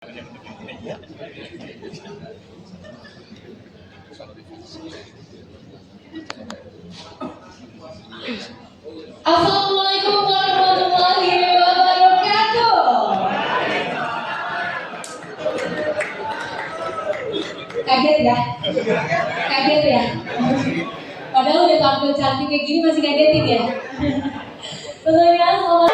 Assalamualaikum warahmatullahi wabarakatuh. Kaget ya? Kaget ya? Padahal udah tampil cantik kayak gini masih kagetin ya? Tentunya selamat.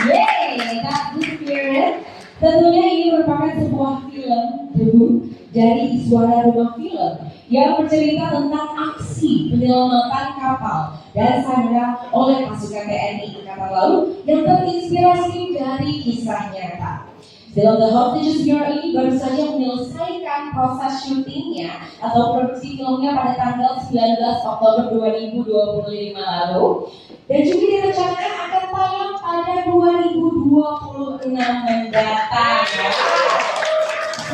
Yeay, that's the spirit. Tentunya ini merupakan sebuah film debut dari Iswara Rumah Film yang bercerita tentang aksi penyelamatan kapal dan sandera oleh pasukan TNI Angkatan Laut yang terinspirasi dari kisah nyata. Film The Hostages Hero ini baru saja menyelesaikan proses syutingnya atau produksi filmnya pada tanggal 19 Oktober 2025 lalu dan juga direncanakan akan tayang pada 2026 mendatang.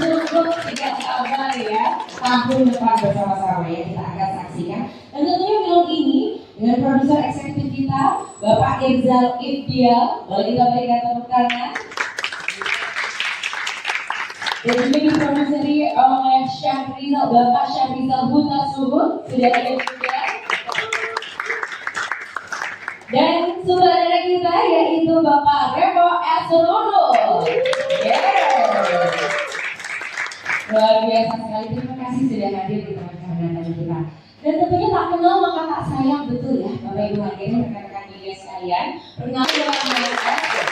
Sungguh tidak sabar ya, tahun depan bersama-sama ya kita akan saksikan. Dan tentunya film ini dengan produser eksekutif kita Bapak Irzal Ifdial, boleh kita berikan tepuk tangan. Dan juga diproduksi oleh Syahrizal, Bapak Syahrizal Huta Suhud, sudah ada juga. Dan saudara kita yaitu Bapak Rebo Esonono. Luar biasa sekali, terima kasih sudah hadir di tengah-tengah kita. Dan tentunya tak kenal maka tak sayang, betul ya Bapak Ibu hadirin rekan-rekan media sekalian. Perkenalkan dengan saya.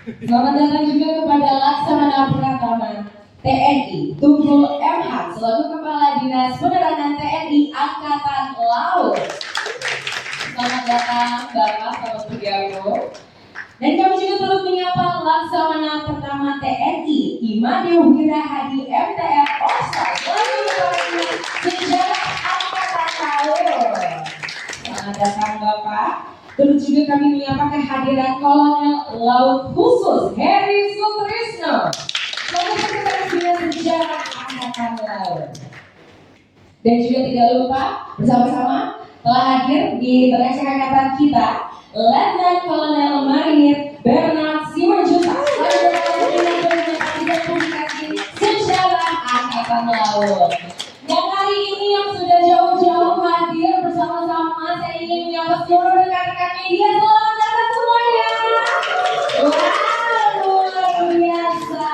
Selamat datang juga kepada Laksamana Pratama TNI Tunggul MH selaku Kepala Dinas Penerangan TNI Angkatan Laut. Selamat datang Bapak, selamat bergabung. Dan kami juga turut menyapa Laksamana Pertama TNI Imade Wirahadi MTR Oscar selaku Kepala Dinas Sejarah Angkatan Laut. Selamat datang Bapak. Terus juga kami menyapa kehadiran Kolonel Laut Khusus Heri Sutrisno sebagai Sekretaris Dinas Sejarah Angkatan Laut. Dan juga tidak lupa bersama-sama telah hadir di tengah angkatan kita Letnan Kolonel Marinir Bernard Simanjuntak sebagai Kepala Dinas Komunikasi Sejarah Angkatan Laut. Yang hari ini yang sudah jauh-jauh hadir bersama-sama, saya ingin menyapa seluruh rekan-rekan media. Selamat datang semuanya. Wah, luar biasa.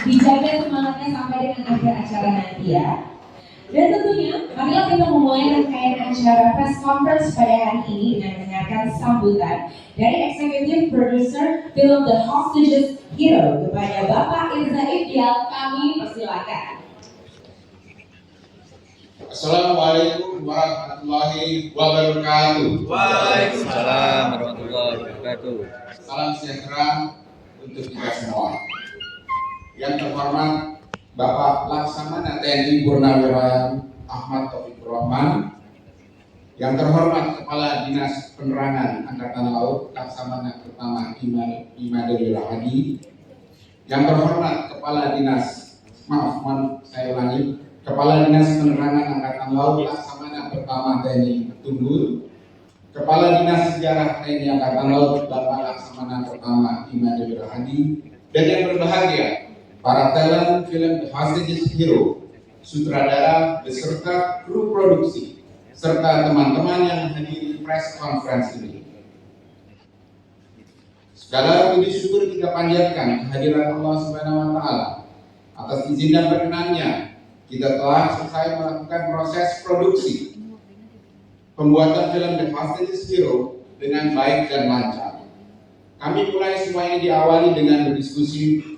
Dijaga semangatnya sampai dengan akhir acara nanti ya. Dan tentunya, marilah kita memulai rangkaian acara press conference pada hari ini dengan mendengarkan sambutan dari eksekutif produser film The Hostages Hero kepada Bapak Irzal Ifdial. Kami persilakan. Assalamualaikum warahmatullahi wabarakatuh. Waalaikumsalam warahmatullahi wabarakatuh. Salam sejahtera untuk kita semua. Yang terhormat Bapak Laksamana TNI Purnawirawan Ahmad Taufikur Rahman, yang terhormat Kepala Dinas Penerangan Angkatan Laut Laksamana Pertama Imade Wirahadi, yang terhormat Kepala Dinas Kepala Dinas Penerangan Angkatan Laut Laksamana Pertama TNI Tunggul, Kepala Dinas Sejarah TNI Angkatan Laut Bapak Laksamana Pertama Imade Wirahadi, dan yang berbahagia para talent film The Hostages Hero, sutradara beserta kru produksi, serta teman-teman yang menghadiri press conference ini. Segala puji syukur kita panjatkan kehadiran Allah Subhanahu wa Ta'ala atas izin dan berkenannya. Kita telah selesai melakukan proses produksi pembuatan film The Hostages Hero dengan baik dan lancar. Kami mulai semua ini diawali dengan berdiskusi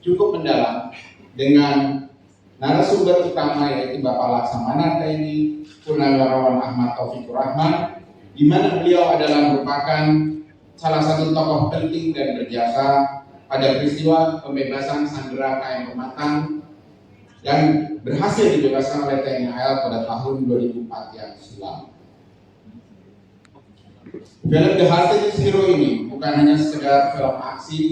cukup mendalam dengan narasumber utama yaitu Bapak Laksamana TNI Purnawirawan Ahmad Taufikur Rahman, di mana beliau adalah merupakan salah satu tokoh penting dan berjasa pada peristiwa pembebasan sandera KM Pematang yang berhasil dibebaskan oleh TNI AL pada tahun 2004 yang silam. Film The Hostages Hero ini bukan hanya sekedar film aksi,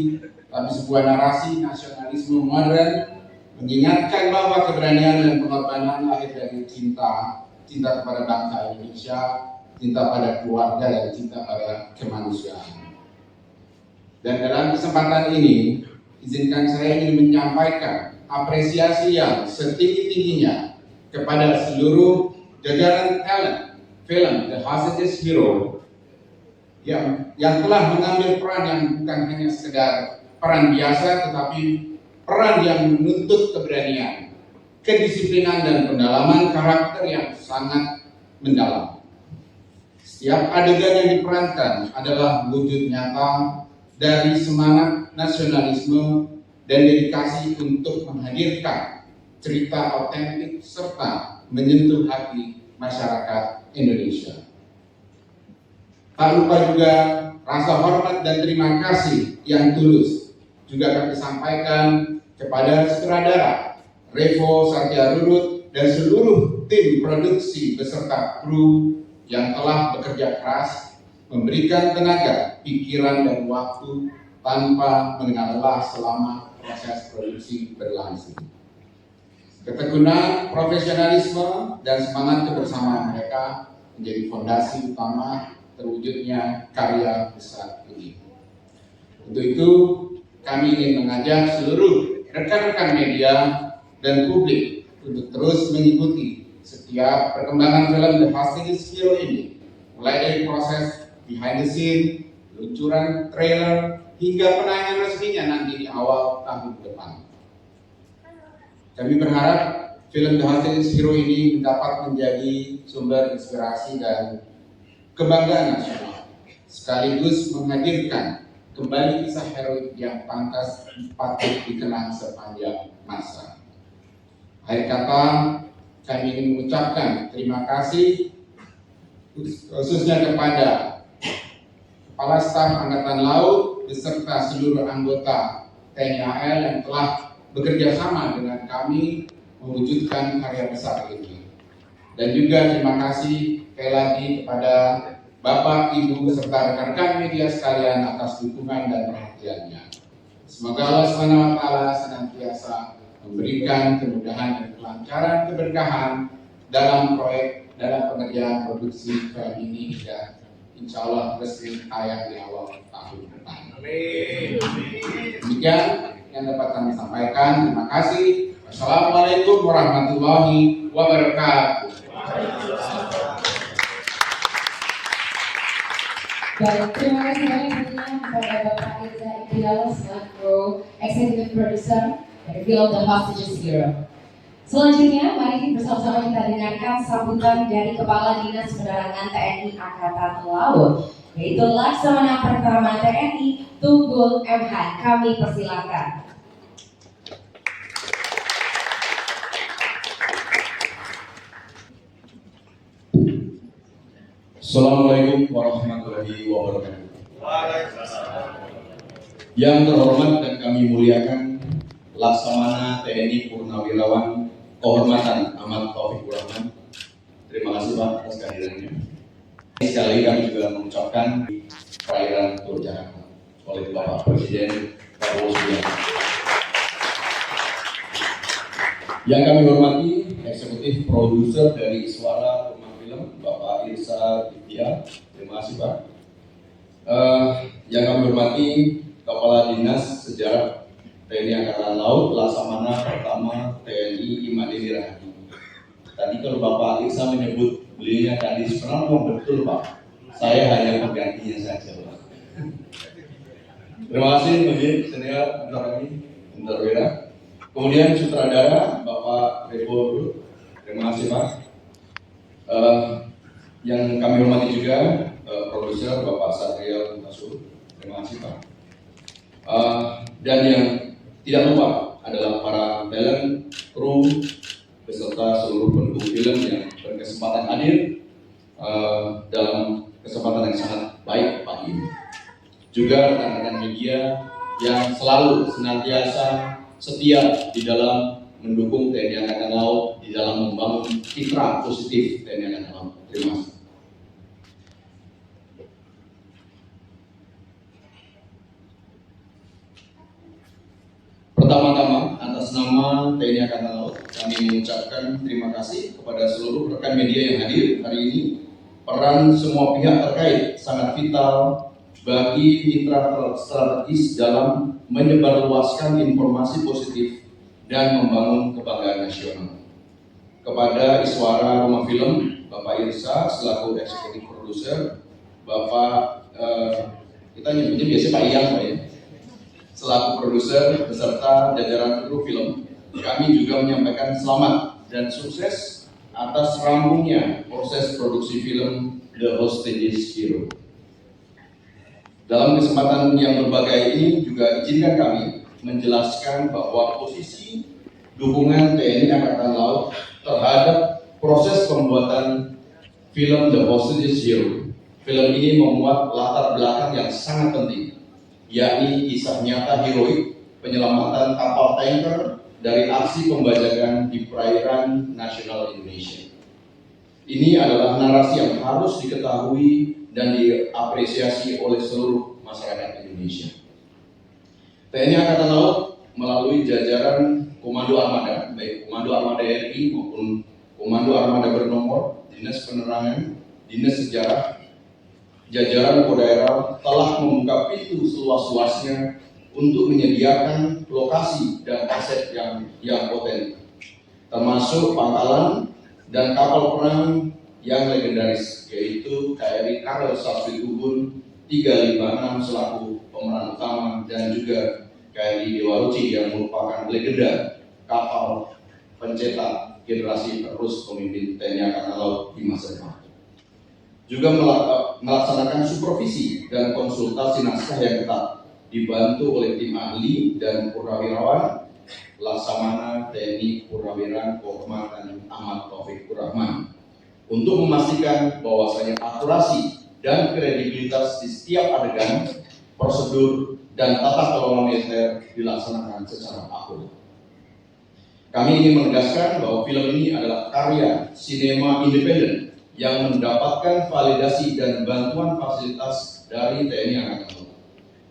tapi sebuah narasi nasionalisme modern, mengingatkan bahwa keberanian dan pengorbanan lahir dari cinta kepada bangsa Indonesia, cinta pada keluarga, dan cinta pada kemanusiaan. Dan dalam kesempatan ini, izinkan saya ingin menyampaikan apresiasi yang setinggi-tingginya kepada seluruh jajaran talent film The Hostages Hero yang telah mengambil peran yang bukan hanya sekedar peran biasa, tetapi peran yang menuntut keberanian, kedisiplinan, dan pendalaman karakter yang sangat mendalam. Setiap adegan yang diperankan adalah wujud nyata dari semangat nasionalisme dan dedikasi untuk menghadirkan cerita autentik serta menyentuh hati masyarakat Indonesia. Tak lupa juga rasa hormat dan terima kasih yang tulus juga kami sampaikan kepada sutradara Revo Satya-Rurut dan seluruh tim produksi beserta kru yang telah bekerja keras, memberikan tenaga, pikiran, dan waktu tanpa mengenal lelah selama proses produksi berlangsung. Ketekunan, profesionalisme, dan semangat kebersamaan mereka menjadi fondasi utama terwujudnya karya besar ini. Untuk itu, kami ingin mengajak seluruh rekan-rekan media dan publik untuk terus mengikuti setiap perkembangan film The Hostages Hero ini, mulai dari proses behind the scene, peluncuran trailer, hingga penayangan resminya nanti di awal tahun depan. Kami berharap film The Hostages Hero ini dapat menjadi sumber inspirasi dan kebanggaan nasional, sekaligus menghadirkan kembali kisah heroik yang pantas patut dikenang sepanjang masa. Akhir kata, kami ingin mengucapkan terima kasih khususnya kepada Kepala Staf Angkatan Laut beserta seluruh anggota TNI AL yang telah bekerja sama dengan kami mewujudkan karya besar ini. Dan juga terima kasih sekali lagi kepada Bapak, Ibu, serta rekan-rekan media sekalian atas dukungan dan perhatiannya. Semoga Allah SWT senantiasa memberikan kemudahan dan kelancaran keberkahan dalam pengerjaan produksi film ini hingga insya Allah resmi tayang di awal tahun depan. Demikian yang dapat kami sampaikan. Terima kasih. Wassalamualaikum warahmatullahi wabarakatuh. Baik, terima kasih banyak kepada Bapak Irza Iqbal selaku Executive Producer dari film The Hostages Hero. Selanjutnya, mari bersama-sama kita dengarkan sambutan dari Kepala Dinas Penerangan TNI Angkatan Laut, yaitu Laksamana Pertama TNI Tunggul M. Han. Kami persilakan. Assalamualaikum warahmatullahi wabarakatuh. Yang terhormat dan kami muliakan Laksamana TNI Purnawirawan Kehormatan Ahmad Taufikur Rahman. Terima kasih Pak atas kehadirannya. Sekali lagi kami juga mengucapkan perairan Teluk Jakarta oleh Bapak Presiden Prabowo Subianto. Yang kami hormati eksekutif produser dari Iswara Film Bapak Irsa Iqbal. Terima kasih Pak. Yang kami hormati Kepala Dinas Sejarah TNI Angkatan Laut Laksamana Pertama TNI Imadeni Rahadi. Tadi kalau Bapak Irsa menyebut beliaunya Kadis Penampung, betul Pak. Saya hanya penggantinya saja Pak. Terima kasih Mungkin senior bentar Wira. Kemudian sutradara Bapak Revo. Terima kasih Pak. Yang kami hormati juga produser Bapak Satria Tasur. Terima kasih Pak. Dan yang tidak lupa adalah para talent, kru, beserta seluruh pendukung film yang berkesempatan hadir dalam kesempatan yang sangat baik pagi ini. Juga rekan-rekan media yang selalu senantiasa setia di dalam mendukung TNI Angkatan Laut di dalam membangun citra positif TNI Angkatan Laut. Terima kasih. Pertama-tama, atas nama TNI Angkatan Laut, kami mengucapkan terima kasih kepada seluruh rekan media yang hadir hari ini. Peran semua pihak terkait sangat vital bagi mitra strategis dalam menyebarluaskan informasi positif dan membangun kebanggaan nasional. Kepada Iswara Rumah Film, Bapak Irsa selaku eksekutif produser, Bapak kita nyebutnya biasa Pak Iyang, Pak ya, selaku produser beserta jajaran kru film, kami juga menyampaikan selamat dan sukses atas rampungnya proses produksi film The Hostages Hero. Dalam kesempatan yang berbagai ini juga izinkan kami menjelaskan bahwa posisi dukungan TNI Angkatan Laut terhadap proses pembuatan film The Hostages Hero. Film ini memuat latar belakang yang sangat penting, yakni kisah nyata heroik penyelamatan kapal tanker dari aksi pembajakan di perairan nasional Indonesia. Ini adalah narasi yang harus diketahui dan diapresiasi oleh seluruh masyarakat Indonesia. TNI Angkatan Laut melalui jajaran Komando Armada, baik Komando Armada RI maupun Komando Armada Bernomor, Dinas Penerangan, Dinas Sejarah, jajaran Kodaeral telah membuka pintu seluas-luasnya untuk menyediakan lokasi dan aset yang potensial, termasuk pangkalan dan kapal perang yang legendaris, yaitu KRI Karel Saswitubun 356 selaku pemeran utama, dan juga KRI Dewa Ruci yang merupakan legenda kapal pencetak generasi penerus pemimpin TNI Angkatan Laut di masa depan. Juga melaksanakan supervisi dan konsultasi naskah yang ketat, dibantu oleh tim ahli dan purnawirawan Laksamana TNI Purnawirawan Kehormatan Ahmad Taufik Rahman untuk memastikan bahwasanya akurasi dan kredibilitas di setiap adegan, prosedur, dan tata kelola militer dilaksanakan secara akurat. Kami ingin menegaskan bahwa film ini adalah karya sinema independen yang mendapatkan validasi dan bantuan fasilitas dari TNI Angkatan Laut.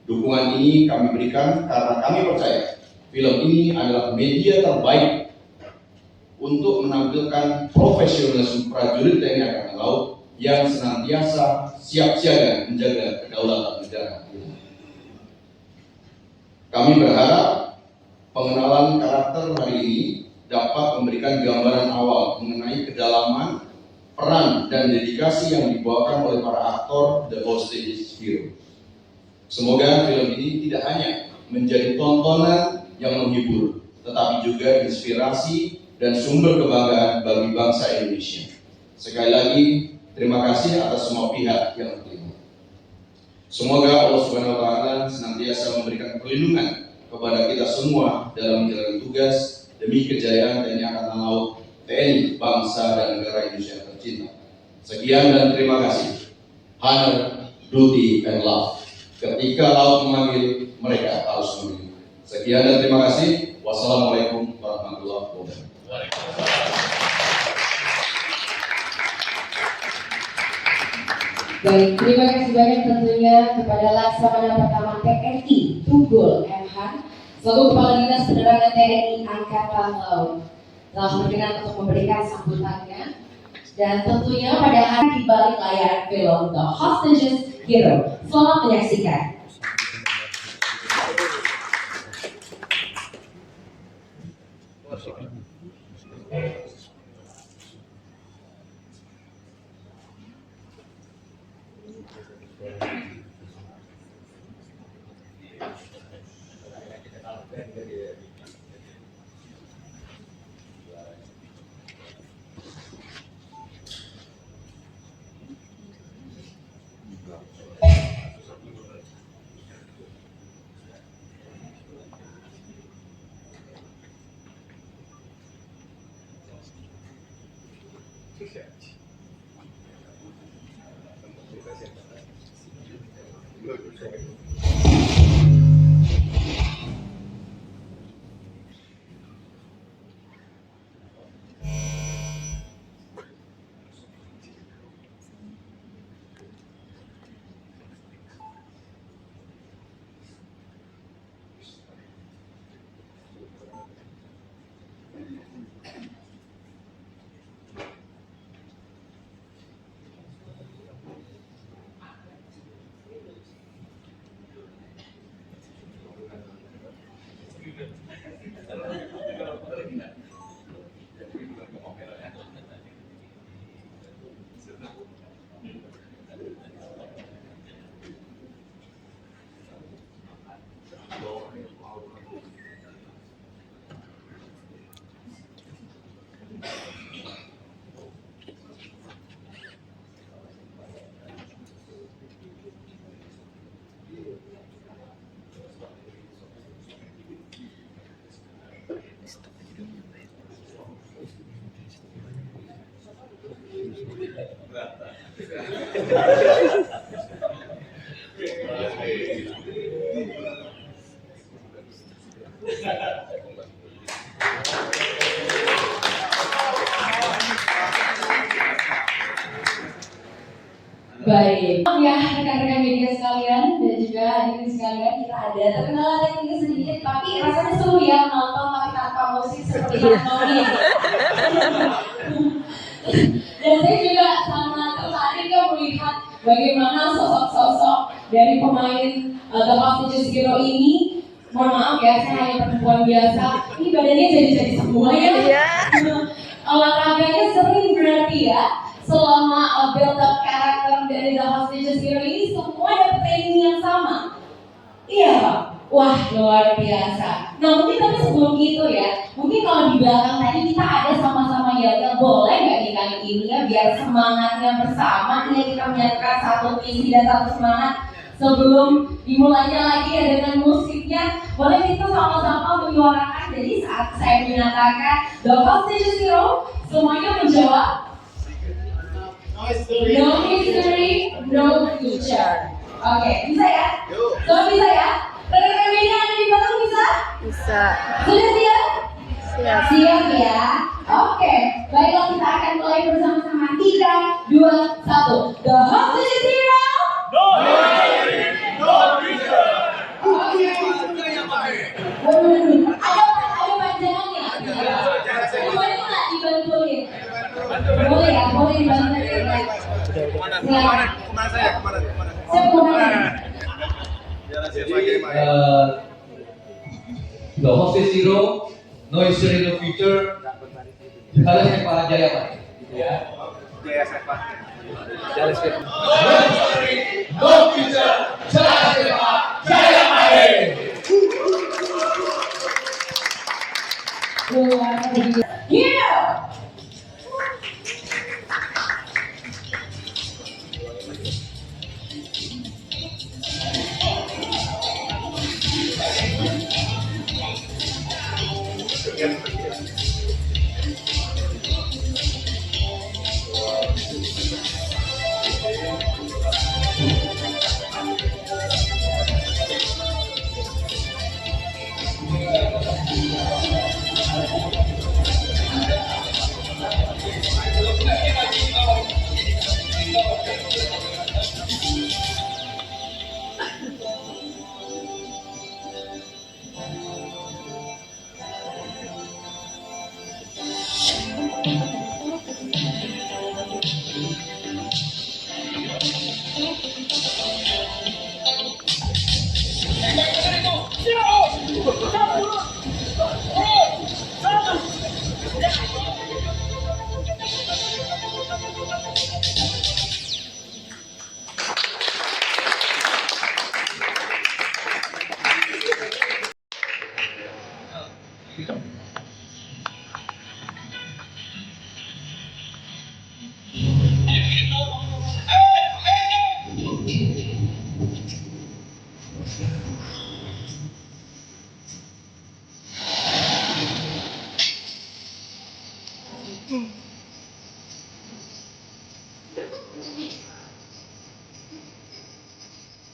Dukungan ini kami berikan karena kami percaya film ini adalah media terbaik untuk menampilkan profesionalisme prajurit TNI Angkatan Laut yang senantiasa siap siaga menjaga kedaulatan negara. Kami berharap pengenalan karakter hari ini dapat memberikan gambaran awal mengenai kedalaman, peran, dan dedikasi yang dibawakan oleh para aktor The Hostages Hero. Semoga film ini tidak hanya menjadi tontonan yang menghibur, tetapi juga inspirasi dan sumber kebanggaan bagi bangsa Indonesia. Sekali lagi, terima kasih atas semua pihak yang terlibat. Semoga Allah Subhanahu wa Ta'ala senantiasa memberikan perlindungan kepada kita semua dalam menjalankan tugas demi kejayaan TNI Angkatan Laut, TNI, bangsa dan negara Indonesia tercinta. Sekian dan terima kasih. Honor, duty, and love. Ketika laut memanggil, mereka harus memanggil. Sekian dan terima kasih. Wassalamualaikum warahmatullahi wabarakatuh. Baik, terima kasih banyak tentunya kepada Laksamana Pertama TNI Tunggul M. Han selaku Kepala Dinas Penerangan TNI Angkatan Laut telah berkenan untuk memberikan sambutannya, dan tentunya pada hari di balik layar film The Hostages Hero. Selamat menyaksikan. Baik. Ya, rekan-rekan media sekalian dan juga hadirin sekalian, kita ada terkenal teknik sedikit, tapi rasanya seru ya nonton tapi tanpa musik seperti yang Noni. Dan saya juga sangat tertarik ya melihat bagaimana sosok-sosok dari pemain The Hostages Hero ini. Mohon maaf ya, saya hanya perempuan biasa. Ini badannya jadi semua ya. Olahraganya sering berarti ya. Selama build up karakter dari The Hostages Hero ini semua dapat training yang sama. Iya Pak? Wah luar biasa. Nah mungkin tapi sebelum itu ya, mungkin kalau di belakang tadi kita ada sama-sama ya, boleh nggak nih kali ini ya biar semangatnya bersama ya kita menyatakan satu visi dan satu semangat. Sebelum dimulainya lagi ya dengan musiknya, boleh kita sama-sama menyuarakan. Jadi saat saya menyatakan The Hostages Hero, semuanya menjawab no history, no future. Oke, bisa ya? Semua bisa ya? Rekan-rekan media ada di belakang bisa? Bisa. Sudah siap? Siap. Siap ya? Oke, baiklah kita akan mulai bersama-sama. 3, 2, 1. The Hostages Hero! No history, no future. Oke. Waduh, ada panjangannya. Boleh nggak dibantuin? Boleh ya, boleh dibantuin. Silakan. Kemana saya? Kemana? Saya kemana? The Hostages Hero, No History, No Future. Kalau saya Pak Jaya Pak. Ya. Jaya Sepa. Jaya Sepa. No history, no future. Jaya Sepa, Jaya Mahe. Luar biasa. Yeah.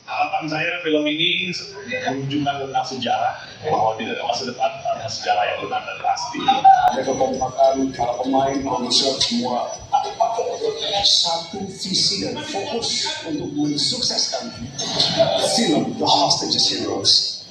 Harapan saya film ini menunjukkan tentang sejarah, bahwa di masa depan ada sejarah yang benar dan pasti. Ada kekompakan para pemain, produser, semua satu visi dan fokus untuk mensukseskan film The Hostages Heroes.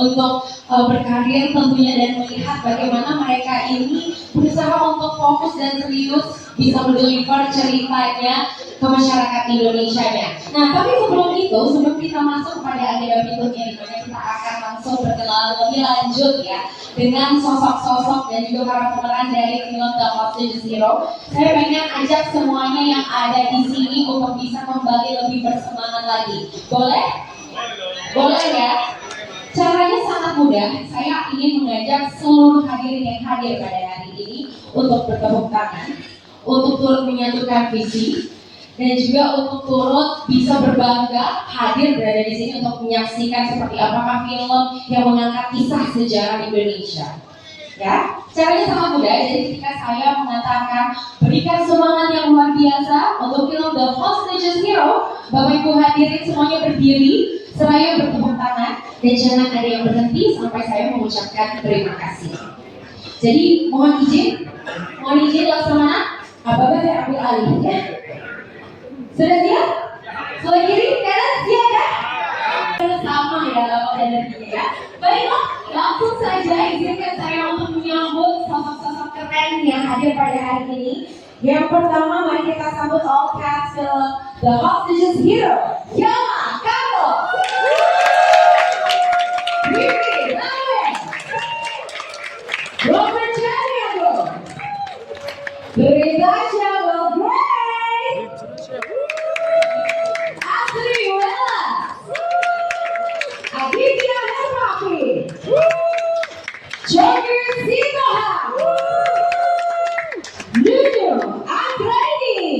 untuk berkarir tentunya dan melihat bagaimana mereka ini berusaha untuk fokus dan serius bisa mendeliver ceritanya ke masyarakat Indonesia-nya. Nah, tapi sebelum itu, sebelum kita masuk kepada agenda berikutnya, di mana kita akan langsung berkenalan lebih lanjut ya dengan sosok-sosok dan juga para pemeran dari film The Hostages Hero. Saya pengen ajak semuanya yang ada di sini untuk bisa kembali lebih bersemangat lagi. Boleh? Boleh ya? Caranya sangat mudah. Saya ingin mengajak seluruh hadirin yang hadir pada hari ini untuk bertepuk tangan, untuk turut menyatukan visi, dan juga untuk turut bisa berbangga hadir berada di sini untuk menyaksikan seperti apakah film yang mengangkat kisah sejarah Indonesia. Ya, caranya sangat mudah. Jadi ketika saya mengatakan berikan semangat yang luar biasa untuk film The Hostages Hero, Bapak Ibu hadirin semuanya berdiri seraya bertepuk tangan dan jangan ada yang berhenti sampai saya mengucapkan terima kasih. Jadi mohon izin Laksamana, apa saya ambil alih ya? Sudah siap? Sebelah kiri, kanan, siap ya? Sama ya lama energinya ya. Baiklah, langsung saja izinkan saya untuk menyambut sosok-sosok keren yang hadir pada hari ini. Yang pertama, mari kita sambut all cast film The Hostages Hero. Yama, Carlos, Ricky, Lawen, Robert Chaniago, Berita Syawal Gray, Asri Wella, Aditya Hermafi, Joker Sitoha, Nuno Anggraini,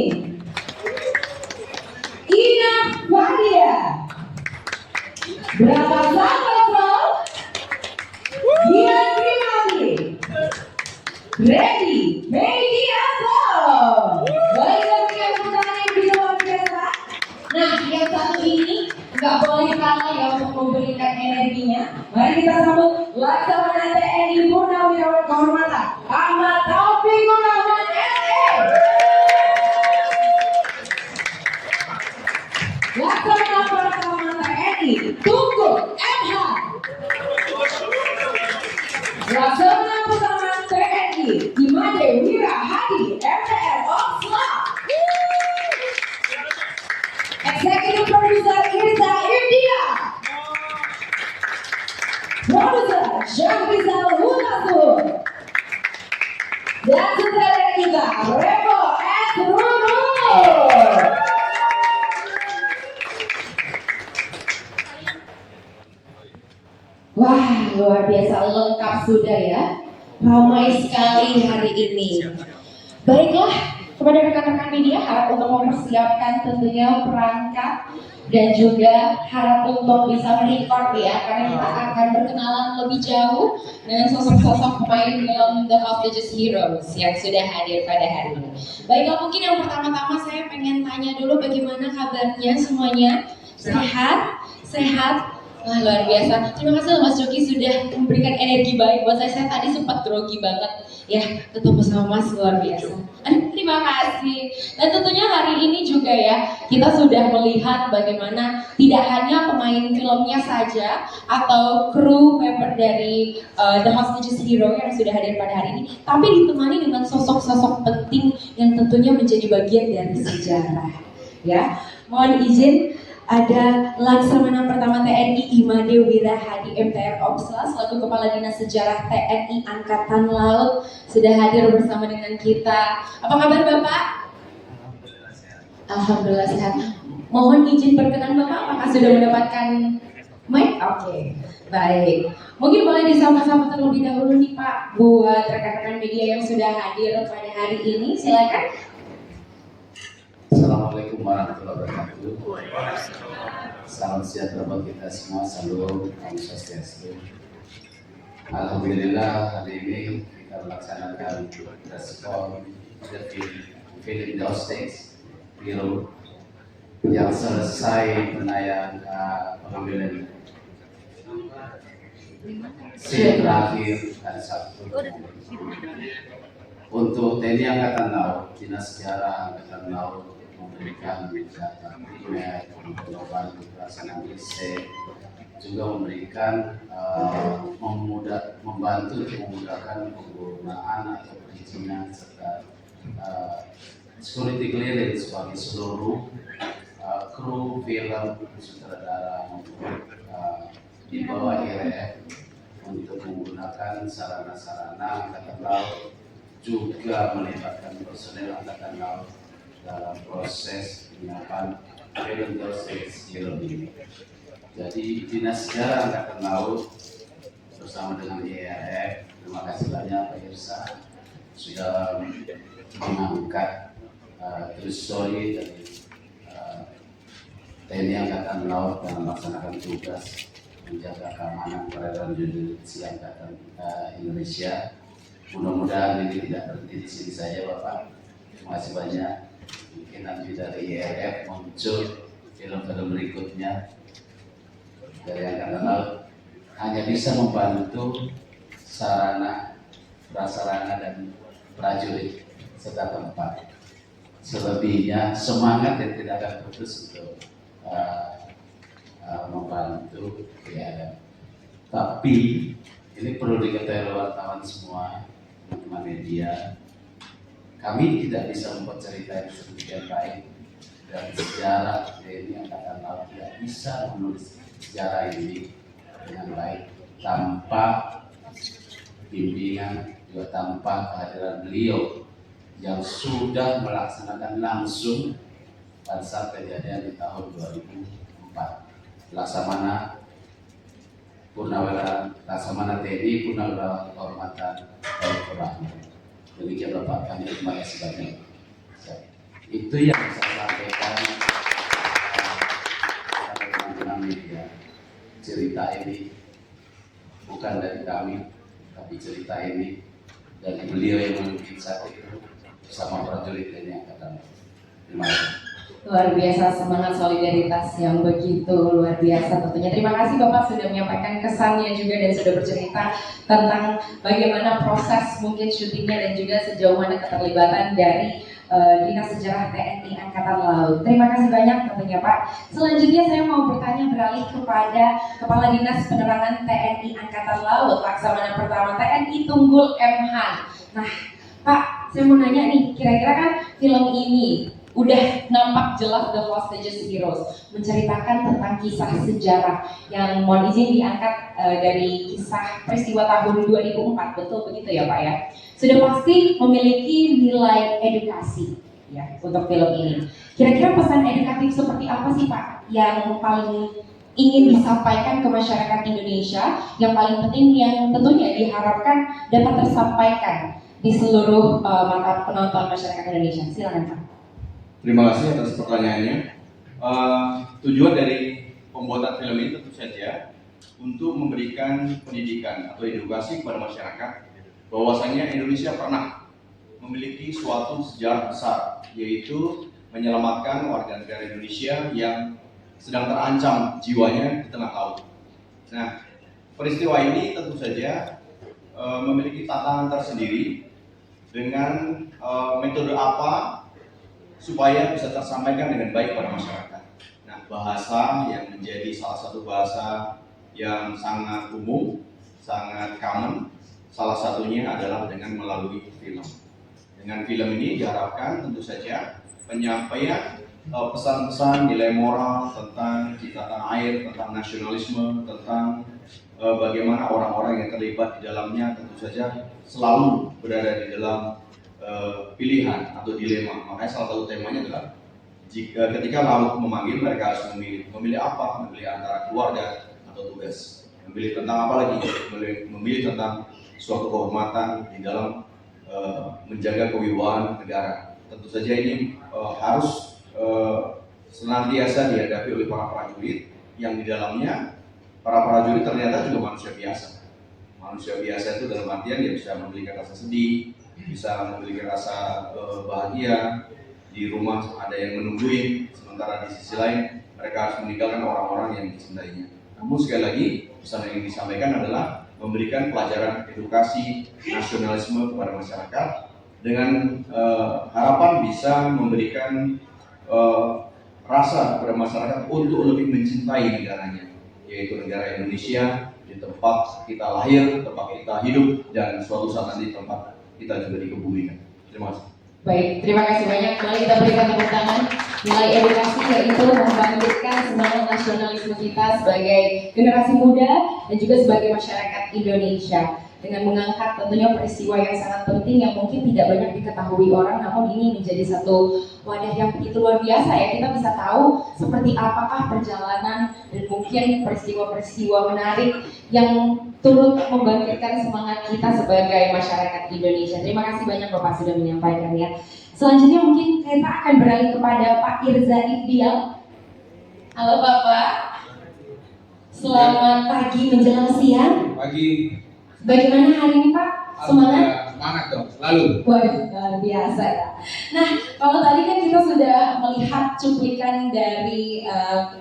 Ina Fadia, Brata Santoso, Gian Primadi, Ready Mediato. Baiklah, berikan tepuk tangan yang bisa luar biasa. Nah, yang satu ini nggak boleh kalah ya untuk memberikan energinya. Mari kita sambut Laksamana TNI Purnawirawan Kehormatan Ahmad Taufik Gunawan SE. Laksamana Purnawirawan TNI Tunggul MH. Laksamana Purnawirawan TNI Imade Wira Hadi MTR Oxla. Executive Producer Irza Irdia, Producer Syahrizal Hutasur, dan sutradara kita Revo S. Runu. Wah, luar biasa lengkap sudah ya. Ramai sekali hari ini. Baiklah, kepada rekan-rekan media harap untuk mempersiapkan tentunya perangkat dan juga harap untuk bisa merecord ya, karena kita akan berkenalan lebih jauh dengan sosok-sosok pemain film The Hostages Heroes yang sudah hadir pada hari ini. Baiklah, mungkin yang pertama-tama saya pengen tanya dulu bagaimana kabarnya semuanya? Sehat? Sehat? Wah, luar biasa. Terima kasih loh Mas Joki sudah memberikan energi baik buat saya. Saya tadi sempat grogi banget ya ketemu sama Mas, luar biasa. Terima kasih. Dan tentunya hari ini juga ya kita sudah melihat bagaimana tidak hanya pemain filmnya saja atau kru member dari The Hostages Hero yang sudah hadir pada hari ini, tapi ditemani dengan sosok-sosok penting yang tentunya menjadi bagian dari sejarah. Ya, mohon izin. Ada Laksamana Pertama TNI Imade Wira Hadi MTR Opsla selaku Kepala Dinas Sejarah TNI Angkatan Laut sudah hadir bersama dengan kita. Apa kabar Bapak? Alhamdulillah sehat. Mohon izin berkenan Bapak, apakah sudah mendapatkan mic? Oke, baik. Mungkin boleh disapa-sapa terlebih dahulu nih Pak buat rekan-rekan media yang sudah hadir pada hari ini. Silakan. Assalamualaikum warahmatullahi wabarakatuh. Salam sejahtera bagi kita semua. Salam Swastiastu. Alhamdulillah hari ini kita melaksanakan respon film The Hostages Hero yang selesai menayang pengambilan scene terakhir hari Sabtu. Untuk TNI Angkatan Laut, Dinas Sejarah Angkatan Laut memberikan data primer untuk membantu pelaksanaan riset juga memberikan membantu untuk memudahkan penggunaan atau perizinan serta security clearance bagi seluruh kru film sutradara maupun di bawah IRF untuk menggunakan sarana-sarana angkatan laut, juga melibatkan personel angkatan laut dalam proses penyiapan film film ini. Jadi Dinas Sejarah Angkatan Laut bersama dengan IRF, terima kasih banyak Pak Irsa sudah mengangkat true story dari TNI Angkatan Laut dalam melaksanakan tugas menjaga keamanan perairan jurisdiksi Angkatan Indonesia. Mudah-mudahan ini tidak berhenti di sini saja Bapak. Terima kasih banyak. Mungkin nanti dari IRF muncul film-film berikutnya dari Angkatan Laut, hanya bisa membantu sarana, prasarana dan prajurit serta tempat. Selebihnya semangat yang tidak akan putus untuk membantu ya. Tapi ini perlu diketahui wartawan semua, teman-teman media, kami tidak bisa membuat cerita yang sedemikian baik dan sejarah TNI Angkatan Laut tidak bisa menulis sejarah ini dengan baik tanpa bimbingan, juga tanpa kehadiran beliau yang sudah melaksanakan langsung pada saat kejadian di tahun 2004. Laksamana TNI Purnawirawan Kehormatan Taufikur Rahman. Demikian Bapak, kami terima kasih banyak. Itu yang saya sampaikan pada teman-teman media. Cerita ini bukan dari kami, tapi cerita ini dari beliau yang memimpin saat itu bersama prajurit TNI Angkatan Laut. Terima kasih. Luar biasa, semangat solidaritas yang begitu luar biasa tentunya. Terima kasih Bapak sudah menyampaikan kesannya juga dan sudah bercerita tentang bagaimana proses mungkin syutingnya dan juga sejauh mana keterlibatan dari Dinas Sejarah TNI Angkatan Laut. Terima kasih banyak tentunya Pak. Selanjutnya saya mau bertanya beralih kepada Kepala Dinas Penerangan TNI Angkatan Laut, Laksamana Pertama TNI Tunggul M. Han. Nah Pak, saya mau nanya nih, kira-kira kan film ini udah nampak jelas The Hostages Heroes, menceritakan tentang kisah sejarah yang mohon izin diangkat dari kisah peristiwa tahun 2004, betul begitu ya Pak ya? Sudah pasti memiliki nilai edukasi ya untuk film ini. Kira-kira pesan edukatif seperti apa sih Pak yang paling ingin disampaikan ke masyarakat Indonesia, yang paling penting yang tentunya diharapkan dapat tersampaikan di seluruh mata penonton masyarakat Indonesia? Silakan Pak. Terima kasih atas pertanyaannya. Tujuan dari pembuatan film ini tentu saja untuk memberikan pendidikan atau edukasi kepada masyarakat bahwasanya Indonesia pernah memiliki suatu sejarah besar, yaitu menyelamatkan warga negara Indonesia yang sedang terancam jiwanya di tengah laut. Nah, peristiwa ini tentu saja memiliki tantangan tersendiri dengan metode apa supaya bisa tersampaikan dengan baik pada masyarakat. Nah, bahasa yang menjadi salah satu bahasa yang sangat umum, sangat common, salah satunya adalah dengan melalui film. Dengan film ini diharapkan tentu saja penyampaian pesan-pesan nilai moral tentang cinta tanah air, tentang nasionalisme, tentang bagaimana orang-orang yang terlibat di dalamnya tentu saja selalu berada di dalam pilihan atau dilema. Makanya salah satu temanya adalah ketika laut memanggil, mereka harus memilih apa? Memilih antara keluarga atau tugas. Memilih tentang apa lagi? Memilih tentang suatu kehormatan di dalam menjaga kewibawaan negara. Tentu saja ini harus senantiasa dihadapi oleh para prajurit yang di dalamnya para prajurit ternyata juga manusia biasa. Manusia biasa itu dalam artian dia bisa memiliki rasa sedih, bisa memiliki rasa bahagia, di rumah ada yang menungguin, sementara di sisi lain mereka harus meninggalkan orang-orang yang dicintainya. Namun sekali lagi pesan yang disampaikan adalah memberikan pelajaran edukasi nasionalisme kepada masyarakat dengan harapan bisa memberikan rasa kepada masyarakat untuk lebih mencintai negaranya. yaitu negara Indonesia, di tempat kita lahir, tempat kita hidup, dan suatu saat nanti tempat kita juga dikebumikan. Terima kasih. Baik, terima kasih banyak. Mari kita berikan tepuk tangan. Nilai edukasi yaitu membangkitkan semangat nasionalisme kita sebagai generasi muda dan juga sebagai masyarakat Indonesia. Dengan mengangkat tentunya peristiwa yang sangat penting yang mungkin tidak banyak diketahui orang, namun ini menjadi satu wadah yang begitu luar biasa ya. Kita bisa tahu seperti apakah perjalanan dan mungkin peristiwa-peristiwa menarik yang turut membangkitkan semangat kita sebagai masyarakat Indonesia. Terima kasih banyak Bapak sudah menyampaikan ya. Selanjutnya mungkin kita akan beralih kepada Pak Irza Ifdial. Halo Bapak. Selamat pagi menjelang siang. Pagi. Bagaimana hari ini Pak? Semangat? Semangat dong, selalu. Waduh, luar biasa ya. Nah, kalau tadi kan kita sudah melihat cuplikan dari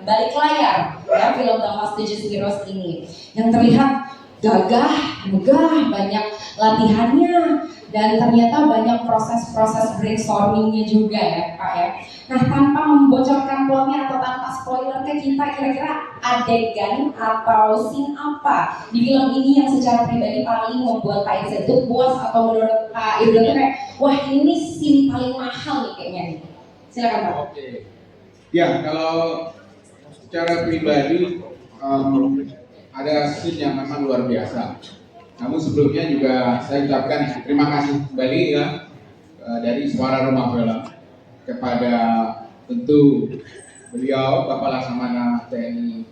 balik layar ya, film The Hostages Heroes ini, yang terlihat gagah, megah, banyak latihannya, dan ternyata banyak proses-proses brainstormingnya juga ya Pak ya. Nah, tanpa membocorkan plotnya atau tanpa spoiler ke kita, kira-kira adegan atau scene apa di film ini yang secara pribadi paling membuat Pak Irza itu puas, atau menurut Pak Irza itu kayak, wah ini scene paling mahal nih kayaknya nih. Silakan Pak. Oke. Ya, kalau secara pribadi ada scene yang memang luar biasa. Namun sebelumnya juga saya ucapkan terima kasih kembali ya dari Suara Rumah Film kepada tentu beliau Bapak Laksamana TNI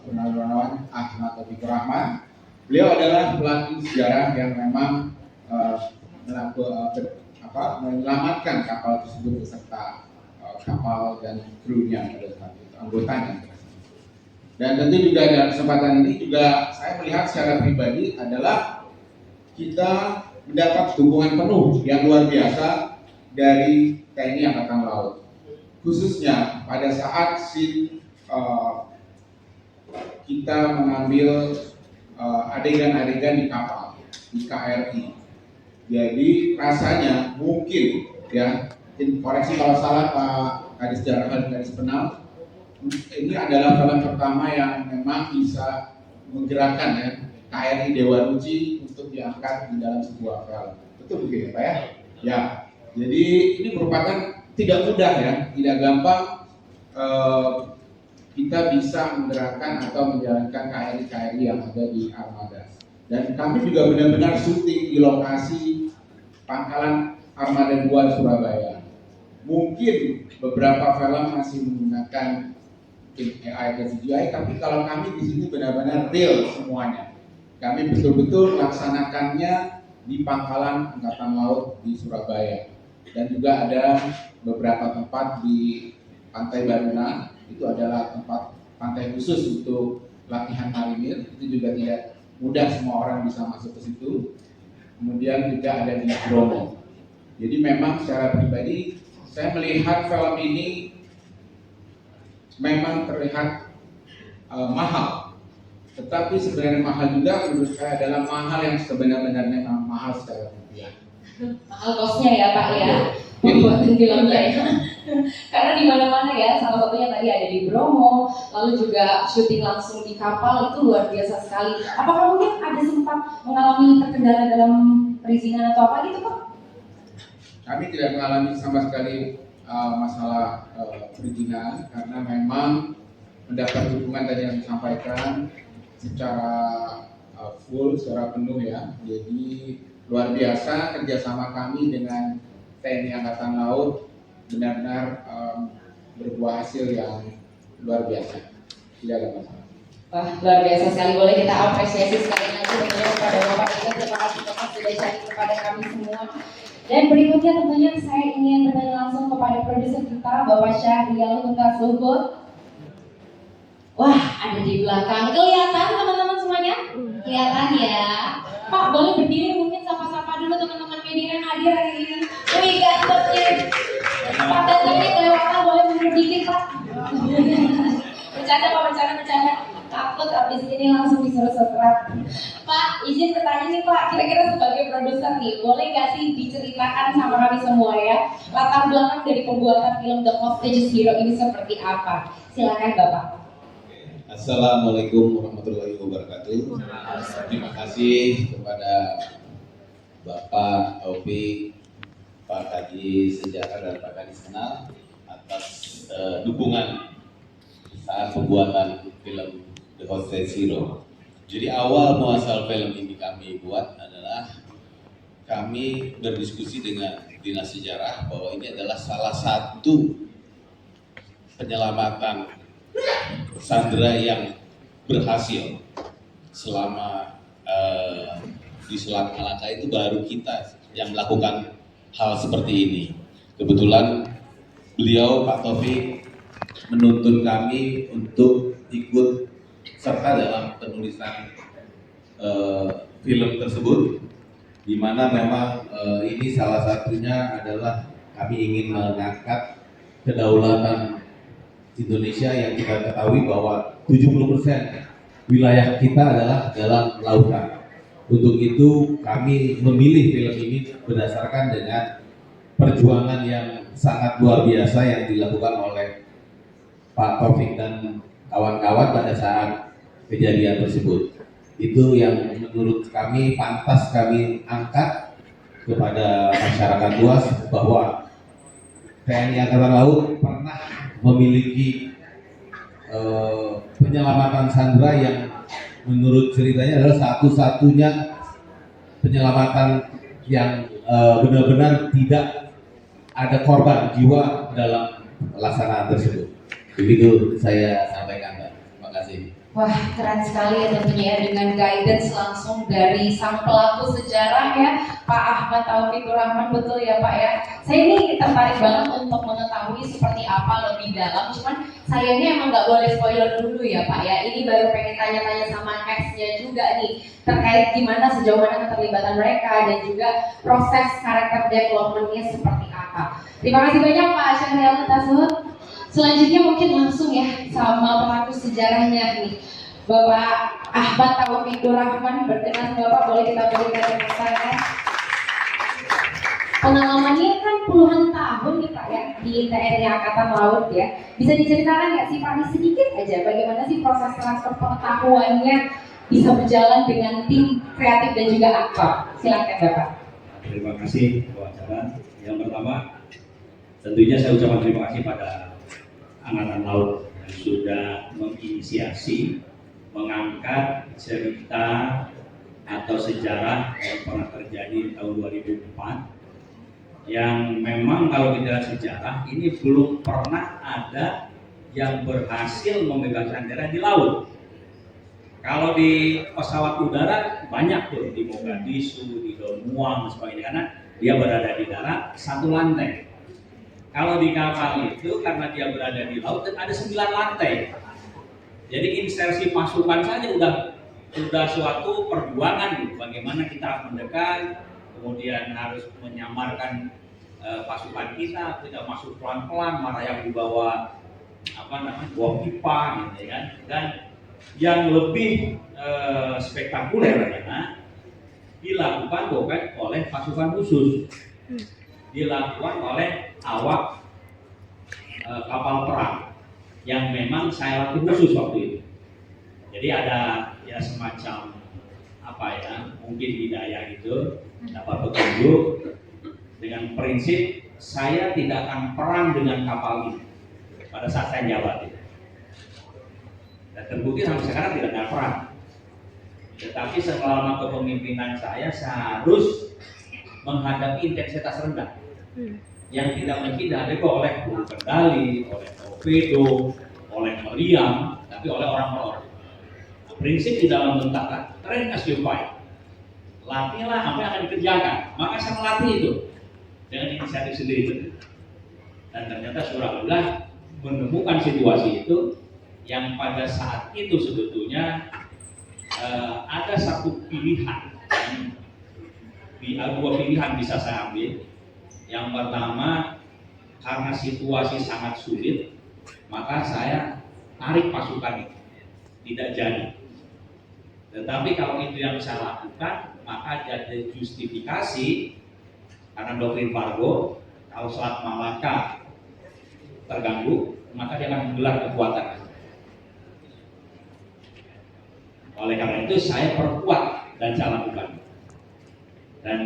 Purnawirawan Ahmad Taufikur Rahman. Beliau adalah pelatih sejarah yang memang menyelamatkan kapal tersebut beserta kapal dan krunya pada saat itu, anggotanya. Dan tentu juga dalam kesempatan ini juga saya melihat secara pribadi adalah kita mendapat dukungan penuh yang luar biasa dari TNI Angkatan Laut, khususnya pada saat kita mengambil adegan-adegan di kapal di KRI. Jadi rasanya mungkin ya, koreksi kalau salah Pak Kadis Jarahan, Kadis Penal, ini adalah film pertama yang memang bisa menggerakkan ya KRI Dewa Ruci untuk diangkat di dalam sebuah film. Betul begitu Pak ya? Ya. Jadi ini merupakan tidak mudah ya, tidak gampang kita bisa menggerakkan atau menjalankan KRI yang ada di Armada. Dan kami juga benar-benar syuting di lokasi Pangkalan Armada 2 Surabaya. Mungkin beberapa film masih menggunakan AI dan CGI, tapi kalau kami di sini benar-benar real semuanya. Kami betul-betul melaksanakannya di Pangkalan Angkatan Laut di Surabaya, dan juga ada beberapa tempat di Pantai Baruna, itu adalah tempat pantai khusus untuk latihan marinir. Itu juga tidak mudah semua orang bisa masuk ke situ. Kemudian juga ada di Bromo. Jadi memang secara pribadi saya melihat film ini memang terlihat mahal, tetapi sebenarnya mahal juga menurut saya adalah mahal yang sebenarnya memang mahal secara rupiah. Mahal kosnya ya Pak ya, membuat filmnya ya. Karena di mana-mana ya, salah satunya tadi ada di Bromo, lalu juga syuting langsung di kapal, itu luar biasa sekali. Apakah mungkin ada sempat mengalami terkendala dalam perizinan atau apa gitu Pak? Kami tidak mengalami sama sekali masalah perizinan, karena memang mendapat dukungan tadi yang disampaikan secara full, secara penuh ya. Jadi luar biasa kerjasama kami dengan TNI Angkatan Laut, benar-benar berbuah hasil yang luar biasa. Tidak ada masalah. Wah, luar biasa sekali. Boleh kita apresiasi sekali lagi tentunya kepada Bapak Irza. Terima kasih Bapak sudah sharing kepada kami semua. Dan berikutnya tentunya saya ingin bertanya langsung kepada produser kita, Bapak Syahrial Huta Suhud. Wah, ada di belakang. Kelihatan teman-teman semuanya? Kelihatan ya. Pak, boleh berdiri mungkin sapa-sapa dulu teman-teman media yang hadir hari ini. Wih, gantengnya. Pak, gantengnya kelewatan, boleh mundur dikit Pak. Bercanda Pak, bercanda. Takut abis ini langsung disuruh setrap. Pak, izin bertanya nih Pak, kira-kira sebagai produser nih, boleh gak sih diceritakan sama kami semua ya, latar belakang dari pembuatan film The Hostages Heroes ini seperti apa? Silakan Bapak. Assalamualaikum warahmatullahi wabarakatuh. Terima kasih kepada Bapak Taufik, Pak Kadis Sejarah dan Pak Kadis Senal atas dukungan saat pembuatan film The Hostage Zero. Jadi awal muasal film ini kami buat adalah kami berdiskusi dengan Dinas Sejarah bahwa ini adalah salah satu penyelamatan sandera yang berhasil selama di Selat Malaka. Itu baru kita yang melakukan hal seperti ini. Kebetulan beliau Pak Taufik menuntun kami untuk ikut serta dalam penulisan film tersebut, di mana memang ini salah satunya adalah kami ingin mengangkat kedaulatan Indonesia yang kita ketahui bahwa 70% wilayah kita adalah dalam lautan. Untuk itu kami memilih film ini berdasarkan dengan perjuangan yang sangat luar biasa yang dilakukan oleh Pak Taufik dan kawan-kawan pada saat kejadian tersebut. Itu yang menurut kami pantas kami angkat kepada masyarakat luas, bahwa TNI Angkatan Laut pernah memiliki penyelamatan sandera yang menurut ceritanya adalah satu-satunya penyelamatan yang benar-benar tidak ada korban jiwa dalam pelaksanaan tersebut. Begitu saya sampaikan, Pak. Terima kasih. Wah, keren sekali ya tentunya ya, dengan guidance langsung dari sang pelaku sejarah ya, Pak Ahmad Taufikur Rahman. Betul ya Pak ya. Saya ini tertarik banget untuk mengetahui seperti apa lebih dalam, cuman sayangnya emang nggak boleh spoiler dulu ya Pak ya. Ini baru pengen tanya-tanya sama cast-nya juga nih, terkait gimana sejauh mana keterlibatan mereka dan juga proses karakter development-nya seperti apa. Terima kasih banyak Pak Syahrial Tasud. Selanjutnya mungkin langsung ya sama pelaku sejarahnya nih, Bapak Ahmad Taufikur Rahman. Berkenan Bapak, boleh kita berikan tepuk tangan. Pengalamannya kan puluhan tahun nih Pak ya di TNI Angkatan Laut ya. Bisa diceritakan nggak sih Pak, sedikit aja bagaimana sih proses transfer pengetahuannya bisa berjalan dengan tim kreatif dan juga aktor? Silakan Bapak. Terima kasih Bu acara. Yang pertama, tentunya saya ucapkan terima kasih pada Angkatan Laut yang sudah menginisiasi mengangkat cerita atau sejarah yang pernah terjadi di tahun 2004, yang memang kalau kita lihat sejarah ini belum pernah ada yang berhasil membebaskan daerah di laut. Kalau di pesawat udara banyak tuh, di Mogadishu, di Don Muang dan sebagainya, karena dia berada di darat satu lantai. Kalau di kapal itu karena dia berada di laut dan ada 9 lantai. Jadi insersi pasukan saja udah suatu perjuangan gitu. Bagaimana kita mendekat, kemudian harus menyamarkan pasukan kita masuk pelan-pelan, mana yang dibawa buah pipa gitu ya. Dan yang lebih spektakuler adalah dilakukan bukan oleh pasukan khusus, dilakukan oleh awak kapal perang yang memang saya latih khusus waktu itu. Jadi ada ya semacam mungkin hidayah gitu, dapat petunjuk dengan prinsip saya tidak akan perang dengan kapal ini pada saat saya jabat itu. Dan terbukti sampai sekarang tidak ada perang. Tetapi selama kepemimpinan saya harus menghadapi intensitas rendah yang tidak mungkin dihadapi oleh peluru kendali, oleh torpedo, oleh meriam, tapi oleh orang per orang. Nah, prinsip di dalam tentara, train as you fight. Latihlah apa yang akan dikerjakan. Maka saya melatih itu dengan inisiatif sendiri. Dan ternyata Surabaya menemukan situasi itu yang pada saat itu sebetulnya ada satu pilihan. Dua pilihan bisa saya ambil. Yang pertama, karena situasi sangat sulit, maka saya tarik pasukan itu, tidak jadi. Tetapi kalau itu yang saya lakukan, maka jadi justifikasi karena doktrin Fargo, kalau Selat Malaka terganggu, maka dia akan menggelar kekuatan. Oleh karena itu saya perkuat dan saya lakukan. Dan